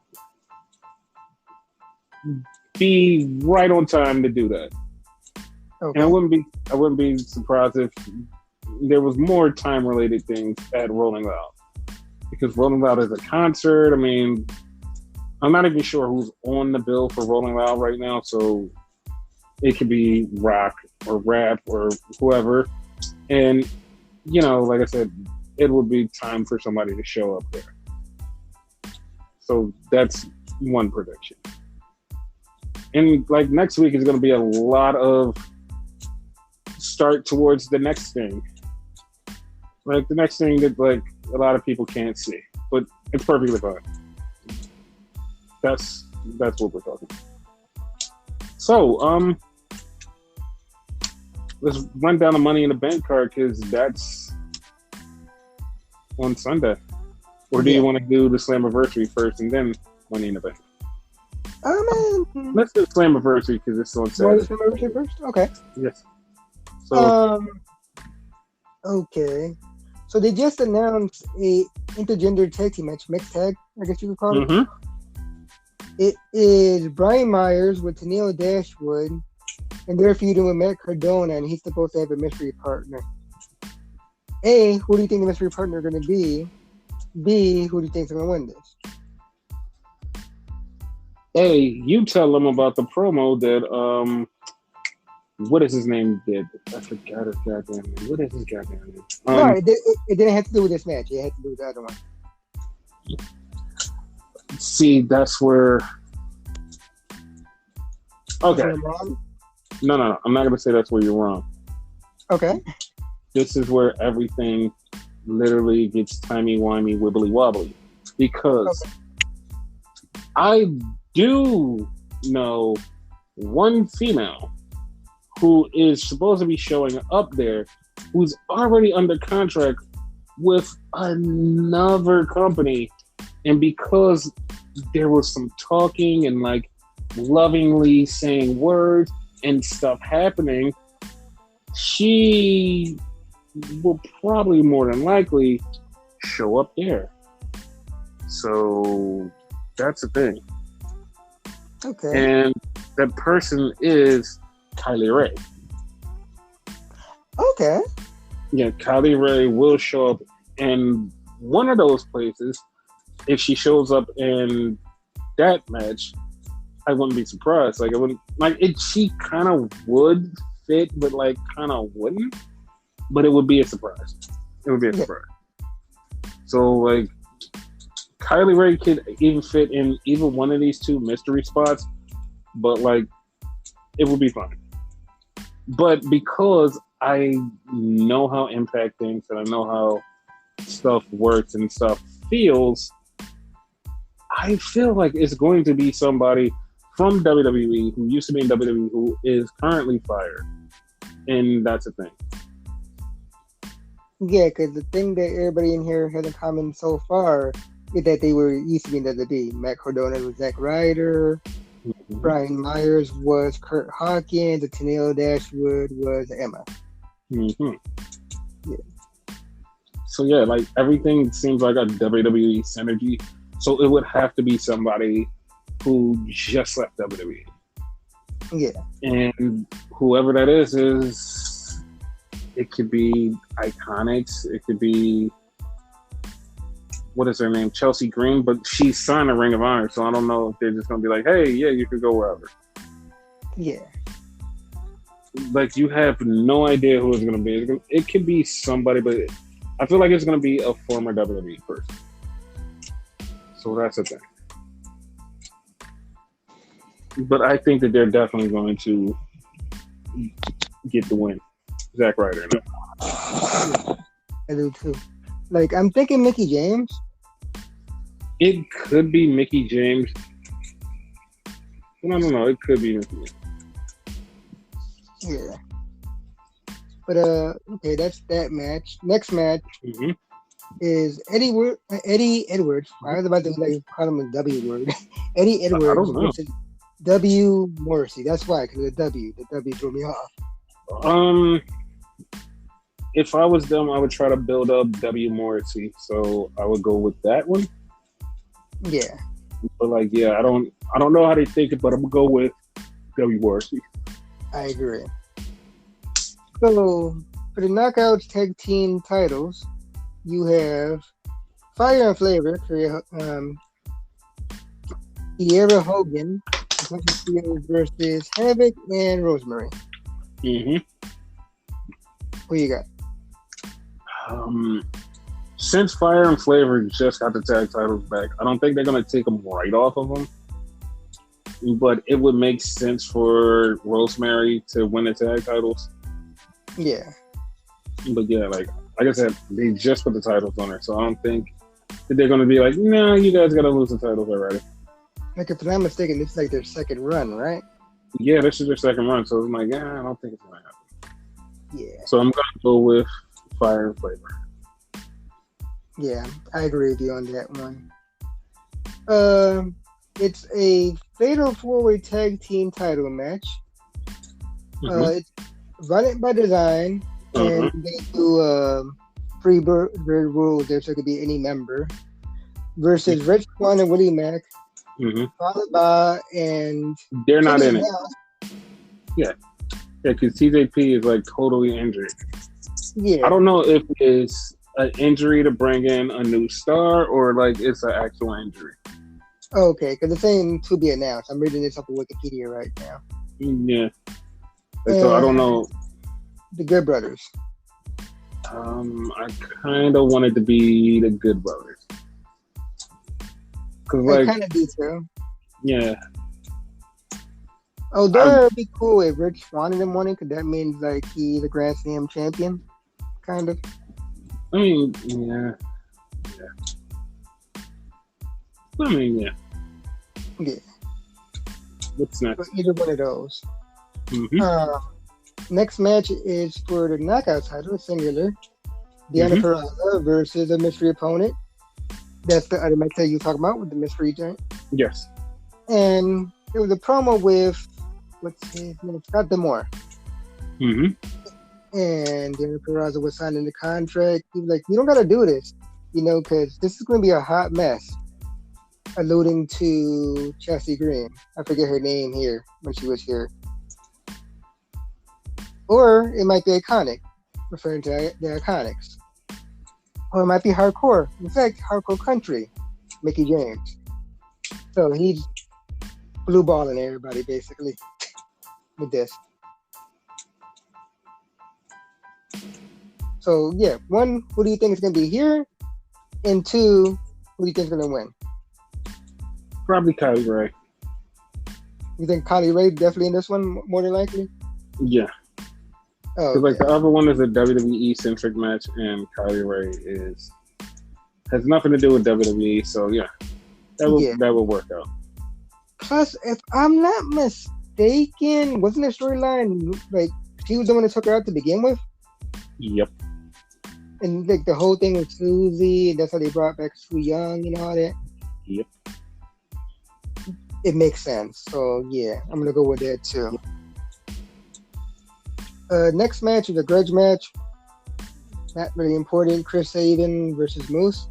be right on time to do that. Okay. And I wouldn't be surprised if there was more time-related things at Rolling Loud. because Rolling Loud is a concert. I mean, I'm not even sure who's on the bill for Rolling Loud right now, so it could be rock or rap or whoever. And, like I said, it would be time for somebody to show up there. So that's one prediction. And like next week is going to be a lot of start towards the next thing. Like the next thing that like a lot of people can't see, but it's perfectly fine. That's what we're talking about. So, let's run down the Money in the Bank card because that's on Sunday. Or do you want to do the Slammiversary first and then Money in the Bank? Let's do Slammiversary because it's on Saturday. Slammiversary first? Okay. Yes. So, okay. So they just announced a intergender tag team match, mixed tag, I guess you could call it. It is Brian Myers with Tennille Dashwood, and they're feuding with Matt Cardona, and he's supposed to have a mystery partner. A, who do you think the mystery partner is going to be? B, who do you think is going to win this? A, you tell them about the promo that what is his name did. I forgot his goddamn name. What is his goddamn name? No, it didn't have to do with this match. It had to do with the other one. See, that's where. Okay. No. I'm not going to say that's where you're wrong. Okay. This is where everything literally gets timey-wimey, wibbly-wobbly. Because I do know one female who is supposed to be showing up there who's already under contract with another company. And because there was some talking and like lovingly saying words and stuff happening, she will probably more than likely show up there. So that's the thing. Okay. And that person is Kylie Ray. Okay. Yeah, Kylie Ray will show up in one of those places. If she shows up in that match, I wouldn't be surprised. Like, I wouldn't like it. She kind of would fit, but like kind of wouldn't. But it would be a surprise. It would be a surprise. So like, Kylie Ray could even fit in either one of these two mystery spots, but like, it would be fine. But because I know how Impact thinks and I know how stuff works and stuff feels, I feel like it's going to be somebody from WWE who used to be in WWE who is currently fired. And that's the thing. Yeah, because the thing that everybody in here has in common so far is that they were used to be in WWE. Matt Cardona was Zack Ryder. Mm-hmm. Brian Myers was Kurt Hawkins. The Tennille Dashwood was Emma. Mm-hmm. Yeah. So yeah, like everything seems like a WWE synergy. So it would have to be somebody who just left WWE. Yeah. And whoever that is it could be Iconics. It could be, what is her name? Chelsea Green, but she's signed a Ring of Honor, so I don't know if they're just going to be like, hey, yeah, you could go wherever. Yeah. Like, you have no idea who it's going to be. It could be somebody, but I feel like it's going to be a former WWE person. So that's the thing. But I think that they're definitely going to get the win. Zack Ryder. No. I do too. Like, I'm thinking Mickie James. It could be Mickie James. No. It could be Mickie James. Yeah. But, okay, that's that match. Next match is Eddie Edwards. I was about to call him a W word. Eddie Edwards versus W. Morrissey. That's why, because the W threw me off. If I was them, I would try to build up W. Morrissey. So I would go with that one. Yeah. But like, yeah, I don't know how they think it, but I'm gonna go with W. Morrissey. I agree. So for the Knockouts Tag Team titles, you have Fire and Flavor, Kiera Hogan versus Havoc and Rosemary. Mm-hmm. Who you got? Since Fire and Flavor just got the tag titles back, I don't think they're going to take them right off of them. But it would make sense for Rosemary to win the tag titles. Yeah. But yeah, like I said, they just put the titles on her. So I don't think that they're going to be like, no, you guys got to lose the titles already. Like, if I'm not mistaken, this is like their second run, right? Yeah, this is their second run. So I'm like, yeah, I don't think it's going to happen. Yeah. So I'm going to go with Fire and Flavor. Yeah, I agree with you on that one. It's a fatal 4-way tag team title match. It's run it by design, and they do free bird rules there, so it could be any member. Versus Rich Swann and Willie Mack, followed by and they're not in it. Yeah, because TJP is like totally injured. Yeah, I don't know if it's an injury to bring in a new star or like it's an actual injury. Okay, because it's saying to be announced. I'm reading this up on Wikipedia right now. Yeah. So I don't know. The Good Brothers. I kind of wanted to be the Good Brothers. Cause I like, kind of do too. Yeah. Oh, that would be cool if Rich Swann in the morning, because that means like he's the Grand Slam champion, kind of. I mean, yeah. I mean, yeah. Yeah. What's next? But either one of those. Mm-hmm. Next match is for the knockout title, singular. Deonna Purrazzo versus a mystery opponent. That's the other match that you talking about with the mystery giant. Yes. And it was a promo with what's his name? Scott D'Amore. Mm-hmm. And Deonna Purrazzo was signing the contract. He was like, "You don't got to do this, because this is going to be a hot mess." Alluding to Chelsea Green. I forget her name here when she was here. Or it might be Iconic, referring to the Iconics. Or it might be Hardcore. In fact, Hardcore Country, Mickey James. So he's blue balling everybody, basically, with this. So, yeah, one, who do you think is going to be here? And two, who do you think is going to win? Probably Kylie Ray. You think Kylie Ray definitely in this one, more than likely? Yeah. Oh, because like the other one is a WWE centric match, and Kylie Ray has nothing to do with WWE. So yeah, that will work out. Plus, if I'm not mistaken, wasn't the storyline like she was the one that took her out to begin with? Yep. And like the whole thing with Susie, that's how they brought back Su Young and all that. Yep. It makes sense. So yeah, I'm gonna go with that too. Yep. Next match is a grudge match. Not really important. Chris Sabin versus Moose.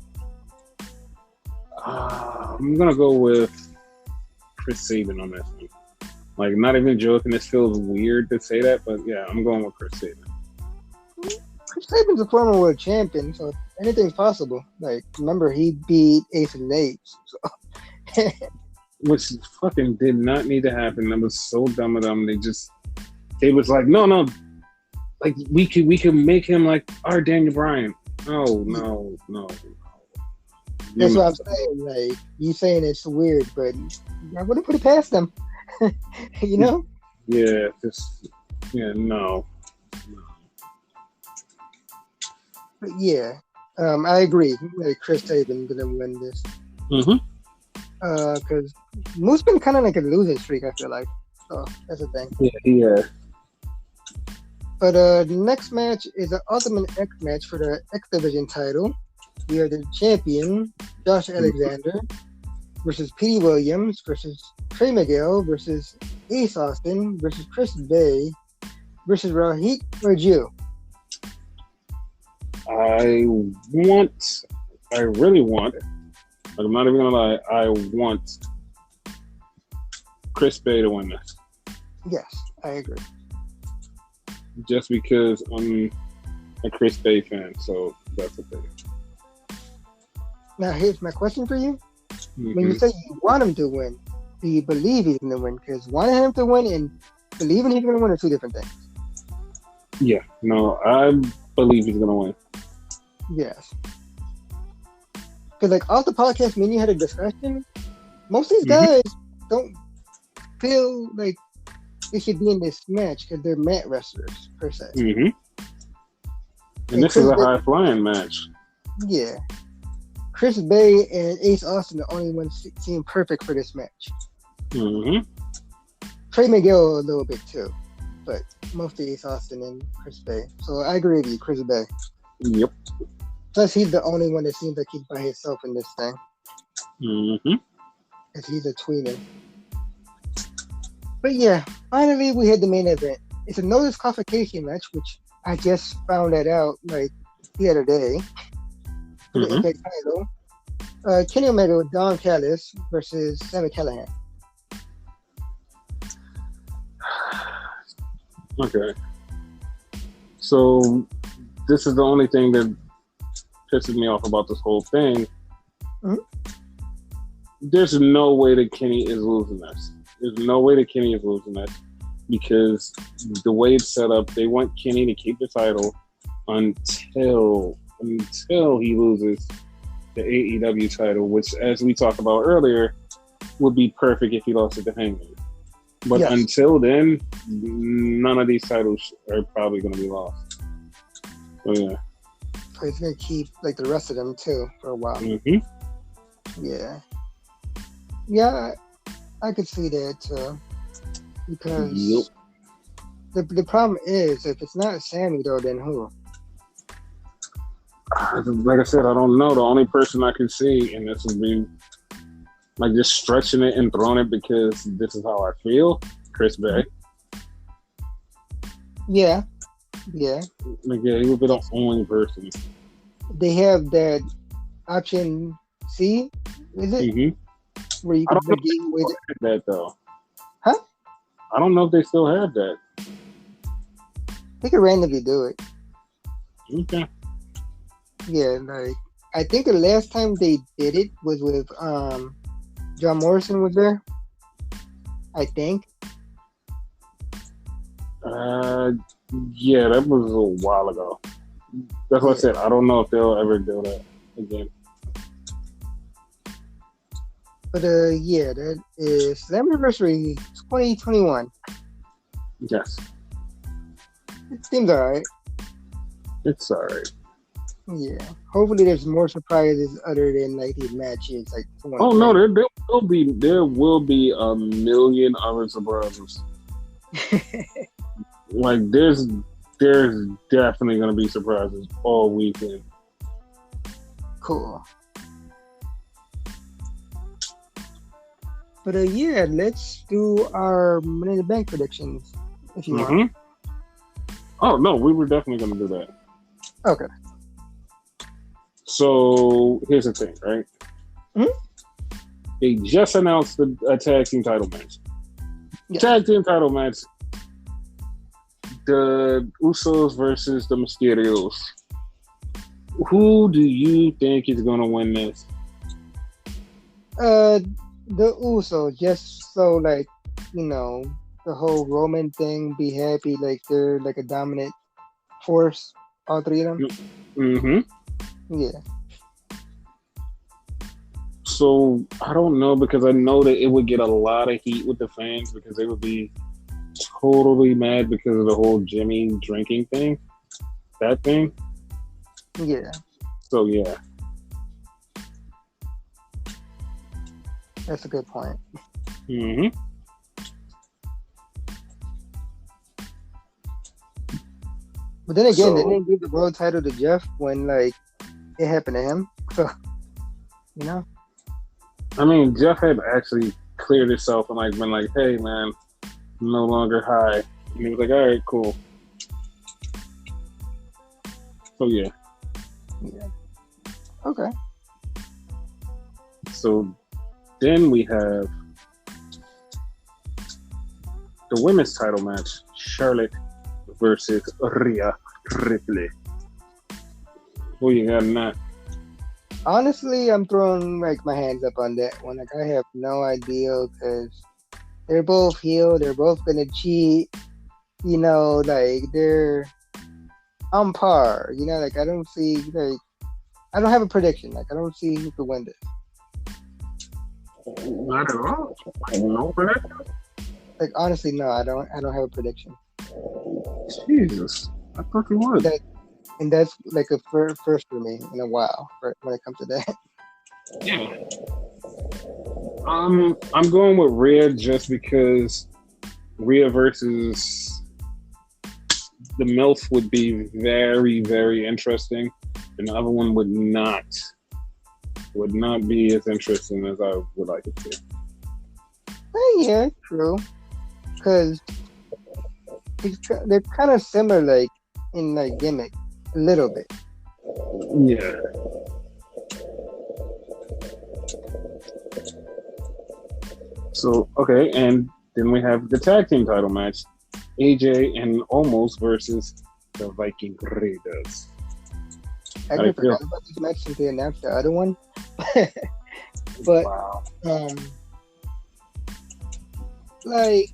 I'm gonna go with Chris Sabin on this one. Like, not even joking. This feels weird to say that, but yeah, I'm going with Chris Sabin. Chris Sabin's a former world champion, so anything's possible. Like, remember he beat Ace and Nate. So. Which fucking did not need to happen. That was so dumb of them. They was like, no. Like, we could make him like our Daniel Bryan. No. That's what I'm saying. Like, you saying it's weird, but I wouldn't put it past them. Yeah, no. But yeah, I agree. Like, Chris Sabin gonna win this. Because Moose been kind of like a losing streak, I feel like. So that's the thing. Yeah. But the next match is an Ultimate X match for the X Division title. We are the champion, Josh Alexander, versus Petey Williams, versus Trey Miguel, versus Ace Austin, versus Chris Bay, versus Rohit Raju. I really want, like, I'm not even gonna lie, I want Chris Bay to win this. Yes, I agree. Just because I'm a Chris Bay fan, so that's the thing. Now, here's my question for you. Mm-hmm. When you say you want him to win, do you believe he's going to win? Because wanting him to win and believing he's going to win are two different things. Yeah, no, I believe he's going to win. Yes. Because, like, off the podcast, me and you had a discussion. Most of these guys don't feel like they should be in this match because they're mat wrestlers, per se. Mm-hmm. And this is a high-flying match. Yeah. Chris Bay and Ace Austin are the only ones seem perfect for this match. Mm-hmm. Trey Miguel a little bit too, but mostly Ace Austin and Chris Bay. So I agree with you, Chris Bay. Yep. Plus, he's the only one that seems like he's by himself in this thing. Mm-hmm. Because he's a tweener. But yeah, finally we had the main event. It's a no disqualification match, which I just found that out like the other day. For the Impact title. Kenny Omega with Don Callis versus Sami Callihan. Okay. So this is the only thing that pisses me off about this whole thing. Mm-hmm. There's no way that Kenny is losing this. There's no way that Kenny is losing this because the way it's set up, they want Kenny to keep the title until he loses the AEW title, which, as we talked about earlier, would be perfect if he lost it to Hangman. But until then, none of these titles are probably going to be lost. So yeah. So he's going to keep like the rest of them too for a while. Mm-hmm. Yeah. Yeah, I could see that too. Because the problem is, if it's not Sammy though, then who? Like I said, I don't know. The only person I can see, and this would be like just stretching it and throwing it because this is how I feel, Chris Bay. Yeah. Yeah. Like, yeah, he would be the only person. They have that option C, is it? Mm-hmm. Where you can give away that though. Huh? I don't know if they still have that. They could randomly do it. Okay. Yeah, like I think the last time they did it was with John Morrison was there. I think. Yeah, that was a while ago. That's what I said. I don't know if they'll ever do that again. But yeah, that is Slammiversary 2021. Yes. It seems alright. It's alright. Yeah. Hopefully there's more surprises other than like these matches. Like oh no, there will be a million other surprises. Like there's definitely gonna be surprises all weekend. Cool. But yeah, let's do our Money in the Bank predictions if you want. Oh no, we were definitely gonna do that. Okay. So here's the thing, right? Mm-hmm. They just announced a tag team title match. Yes. Tag team title match. The Usos versus the Mysterios. Who do you think is going to win this? The Usos, just so like, you know, the whole Roman thing, be happy, like they're like a dominant force, all three of them. Mm-hmm. Yeah. So I don't know, because I know that it would get a lot of heat with the fans because they would be totally mad because of the whole Jimmy drinking thing. That thing. Yeah. So yeah. That's a good point. Mm-hmm. But then again, they didn't give the world title to Jeff when like it happened to him. So you know. I mean, Jeff had actually cleared himself and like been like, "Hey, man, I'm no longer high." And he was like, "All right, cool." So yeah. Yeah. Okay. So then we have the women's title match: Charlotte versus Rhea Ripley. Who you got in that? Honestly, I'm throwing like my hands up on that one. Like I have no idea because they're both heel. They're both gonna cheat. Like they're on par. Like I don't see like I don't have a prediction. Like I don't see who could win this. Not at all. No prediction. Like honestly, no, I don't have a prediction. Jesus, I thought you would. And that's like a first for me in a while when it comes to that. Yeah. I'm going with Rhea just because Rhea versus the MILF would be very, very interesting. And the other one would not be as interesting as I would like it to. Yeah, true. Because they're kind of similar, like in like gimmick, a little bit. Yeah. So okay, and then we have the tag team title match: AJ and Omos versus the Viking Raiders. I actually forgot about this match since they announced the other one. But wow. Like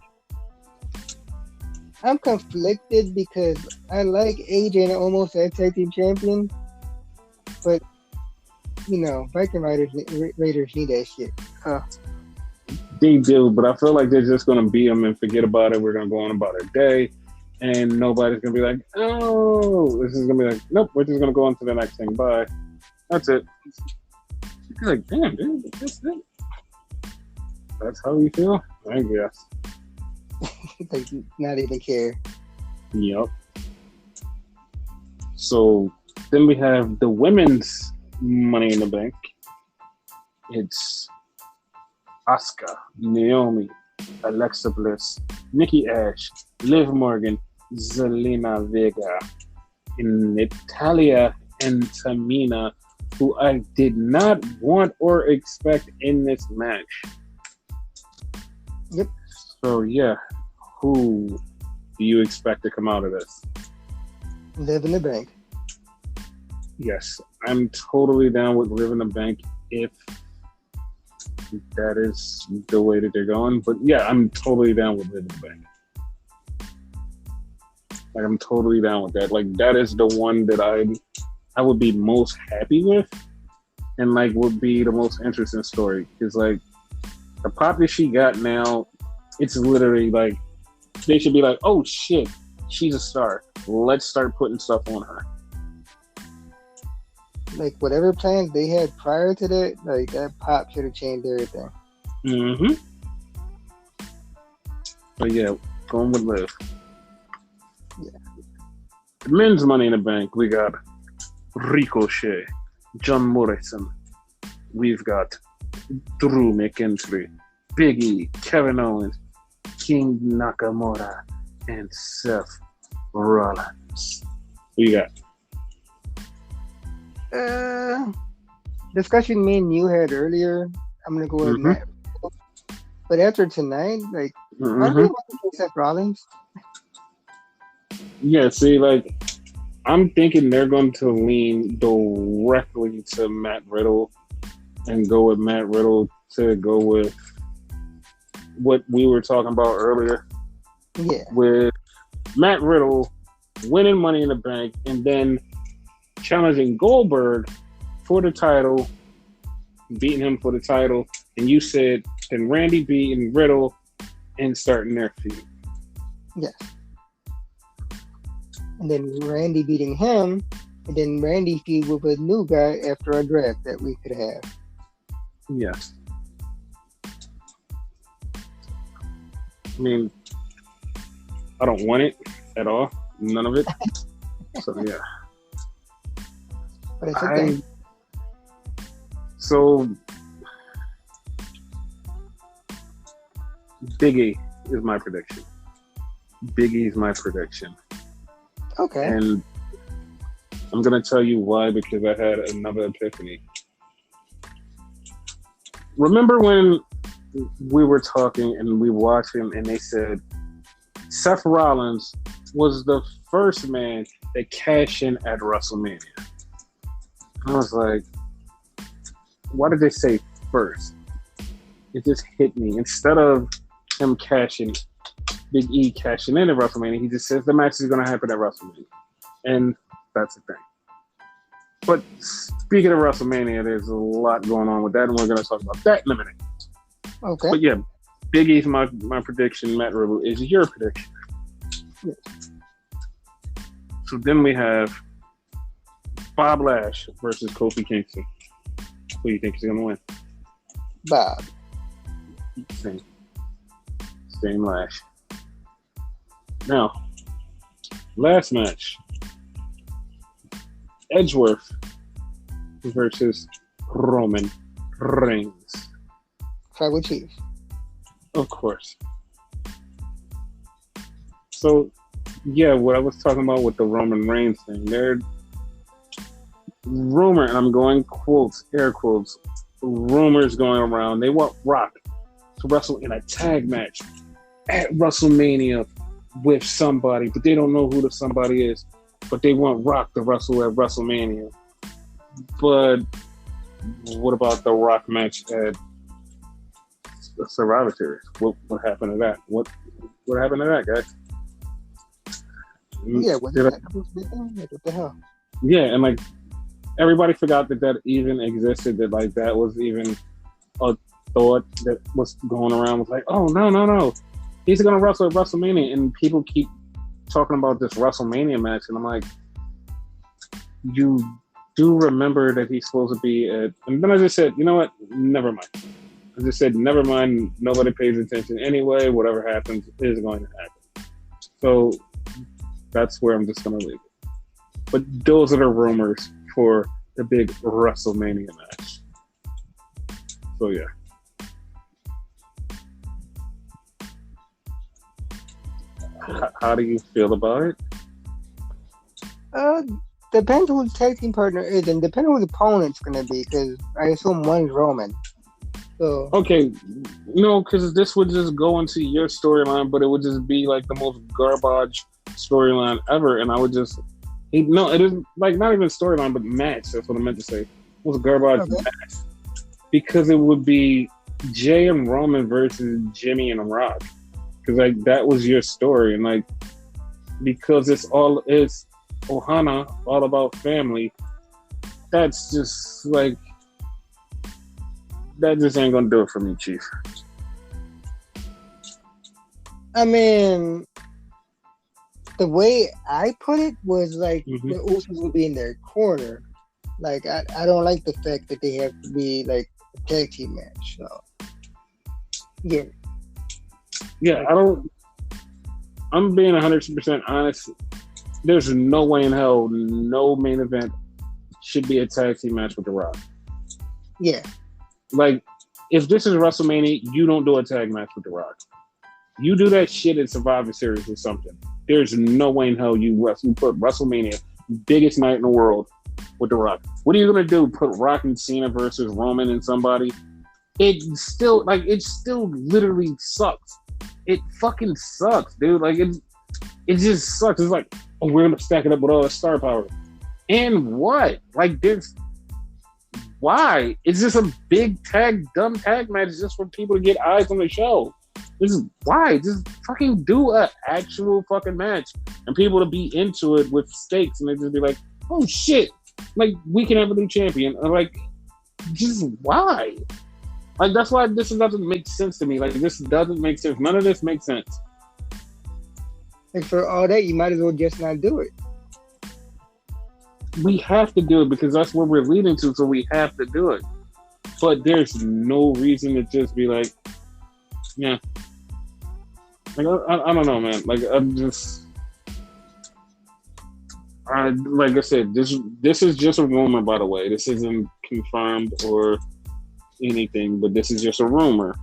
I'm conflicted because I like AJ and Omos as tag team champion, but Viking Raiders need that shit. They do, but I feel like they're just gonna beat them and forget about it. We're gonna go on about our day, and nobody's gonna be like, "Oh, this is gonna be like, nope, we're just gonna go on to the next thing. Bye." That's it. You're like, damn, dude, that's it. That's how you feel, I guess. Like, not even care. Yep. So then we have the women's Money in the Bank. It's Asuka, Naomi, Alexa Bliss, Nikki Ash, Liv Morgan, Zelina Vega, and Natalia and Tamina, who I did not want or expect in this match. Yep. So yeah, who do you expect to come out of this? Liv in the Bank. Yes, I'm totally down with Liv in the Bank if that is the way that they're going. But yeah, I'm totally down with Liv in the Bank. Like, I'm totally down with that. Like, that is the one that I would be most happy with, and like would be the most interesting story. Because like the pop that she got now, it's literally like they should be like, oh shit, she's a star. Let's start putting stuff on her. Like whatever plans they had prior to that, like that pop should have changed everything. Mm-hmm. But yeah, going with Liv. Yeah. The men's Money in the Bank, we got Ricochet, John Morrison. We've got Drew McIntyre, Big E, Kevin Owens, King Nakamura, and Seth Rollins. Who you got? Discussion me and you had earlier. I'm gonna go with Matt. But after tonight, like, I really want to Seth Rollins. Yeah, see, like, I'm thinking they're going to lean directly to Matt Riddle and go with Matt Riddle to go with what we were talking about earlier. Yeah. With Matt Riddle winning Money in the Bank and then challenging Goldberg for the title, beating him for the title, and you said then Randy beating Riddle and starting their feud. Yes. And then Randy beating him, and then Randy feud with a new guy after a draft that we could have. Yes. I mean, I don't want it at all. None of it. So, yeah. But it's okay. So, Big E is my prediction. Big E is my prediction. Okay. And I'm going to tell you why, because I had another epiphany. Remember when we were talking and we watched him and they said Seth Rollins was the first man that cashed in at WrestleMania? I was like, why did they say first? It just hit me. Instead of him Big E cashing in at WrestleMania, he just says the match is going to happen at WrestleMania. And that's the thing. But speaking of WrestleMania, there's a lot going on with that, and we're going to talk about that in a minute. Okay. But yeah, Big E's my prediction. Matt Riddle is your prediction. Yes. So then we have Bob Lash versus Kofi Kingston. Who do you think is going to win? Bob. Same Lash. Now, last match. Edgeworth versus Roman Reigns. Tribal Chief. Of course. So, yeah, what I was talking about with the Roman Reigns thing, they're rumor, and I'm going quotes, air quotes, rumors going around. They want Rock to wrestle in a tag match at WrestleMania with somebody, but they don't know who the somebody is. But they want Rock to wrestle at WrestleMania. But what about the Rock match at Survivor Series? What happened to that? What happened to that, guys? Yeah, what the hell? Yeah, and like everybody forgot that even existed. That was even a thought that was going around. Was like, oh no, he's gonna wrestle at WrestleMania, and people keep talking about this WrestleMania match, and I'm like, you do remember that he's supposed to be at, and then I just said, you know what, never mind. I just said, never mind, nobody pays attention anyway, whatever happens is going to happen. So that's where I'm just going to leave it. But those are the rumors for the big WrestleMania match. So yeah. How do you feel about it? Depends who the tag team partner is, and depends who the opponent's gonna be. Because I assume one's Roman. So okay, no, because this would just go into your storyline, but it would just be like the most garbage storyline ever, and I would just no, it isn't like not even storyline, but match. That's what I meant to say. It was a garbage match because it would be Jay and Roman versus Jimmy and Rock. Because like that was your story, and like because it's Ohana, all about family. That's just like that just ain't gonna do it for me, Chief. I mean, the way I put it was like the Usos would be in their corner. Like I don't like the fact that they have to be like a tag team match. So yeah. Yeah, I'm being 100% honest. There's no way in hell no main event should be a tag team match with The Rock. Yeah. Like, if this is WrestleMania, you don't do a tag match with The Rock. You do that shit in Survivor Series or something. There's no way in hell you put WrestleMania, biggest night in the world, with The Rock. What are you going to do? Put Rock and Cena versus Roman and somebody? It still literally sucks. It fucking sucks, dude. Like, it just sucks. It's like, oh, we're going to stack it up with all the star power. And what? Like, this... Why? It's just a big dumb tag match just for people to get eyes on the show. This is why. Just fucking do a actual fucking match and people to be into it with stakes and they just be like, oh shit, like we can have a new champion. And like, just why? Like that's why this doesn't make sense to me. Like this doesn't make sense. None of this makes sense. And for all that, you might as well just not do it. We have to do it because that's what we're leading to, so we have to do it. But there's no reason to just be like, yeah. Like, I don't know, man. Like, like I said, this is just a rumor, by the way. This isn't confirmed or anything, but this is just a rumor.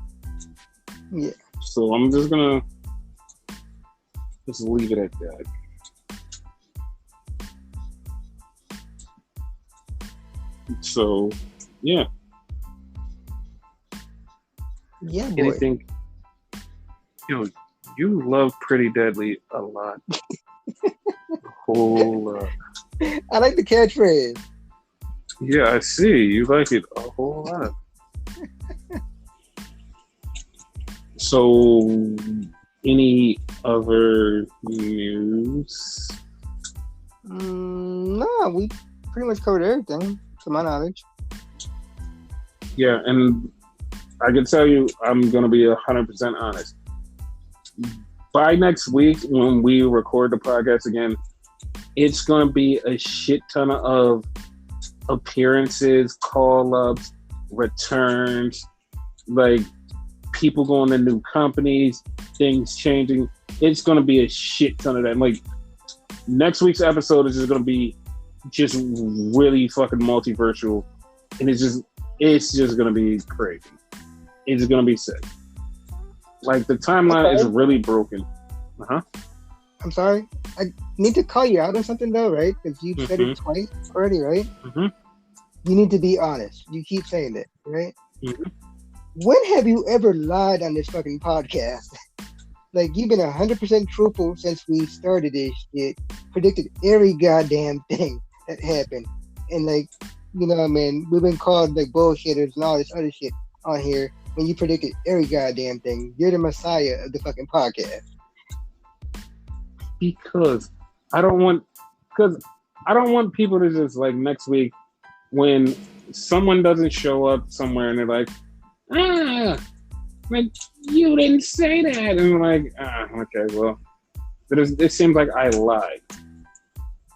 Yeah. So I'm just gonna just leave it at that. So, yeah. Yeah, boy. Anything? You love Pretty Deadly a lot. A whole lot. I like the catchphrase. Yeah, I see. You like it a whole lot. So, any other news? No, we pretty much covered everything, to my knowledge. Yeah, and I can tell you, I'm going to be 100% honest. By next week, when we record the podcast again, it's going to be a shit ton of appearances, call-ups, returns, like people going to new companies, things changing. It's going to be a shit ton of that. Like, next week's episode is just going to be just really fucking multiversal, and it's just going to be crazy. It's going to be sick. Like, the timeline is really broken. I'm sorry. I need to call you out on something, though, right? Because you've said it twice already, right? You need to be honest. You keep saying that, right? When have you ever lied on this fucking podcast? Like, you've been 100% truthful since we started this shit. Predicted every goddamn thing that happened. And, like, you know, man, we've been called, like, bullshitters and all this other shit on here when you predicted every goddamn thing. You're the messiah of the fucking podcast. Because I don't want people to just, like, next week when someone doesn't show up somewhere and they're like, like, you didn't say that, and I'm like, okay, well, it seems like I lied,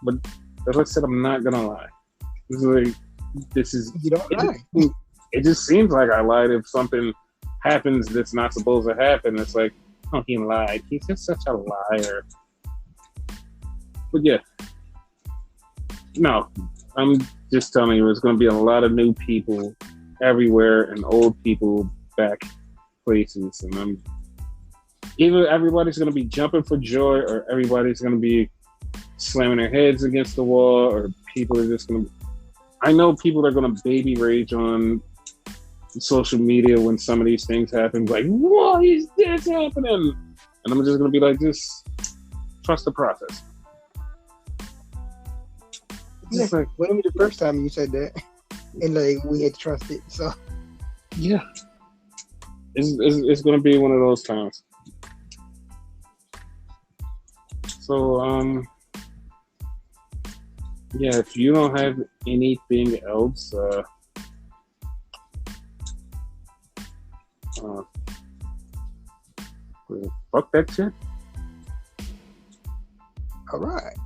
but as I said, I'm not gonna lie. You don't lie. It just seems like I lied. If something happens that's not supposed to happen, it's like, oh, he lied. He's just such a liar. But yeah, no, I'm just telling you, it's going to be a lot of new people everywhere and old people back places, and either everybody's going to be jumping for joy, or everybody's going to be slamming their heads against the wall, or people are just going to. I know people are going to baby rage on social media when some of these things happen, like, why is this happening? And I'm just going to be like, just trust the process. Yeah, like, wouldn't be the first time you said that, and like we had to trust it. So yeah, it's going to be one of those times. So yeah, if you don't have anything else, fuck that shit. All right.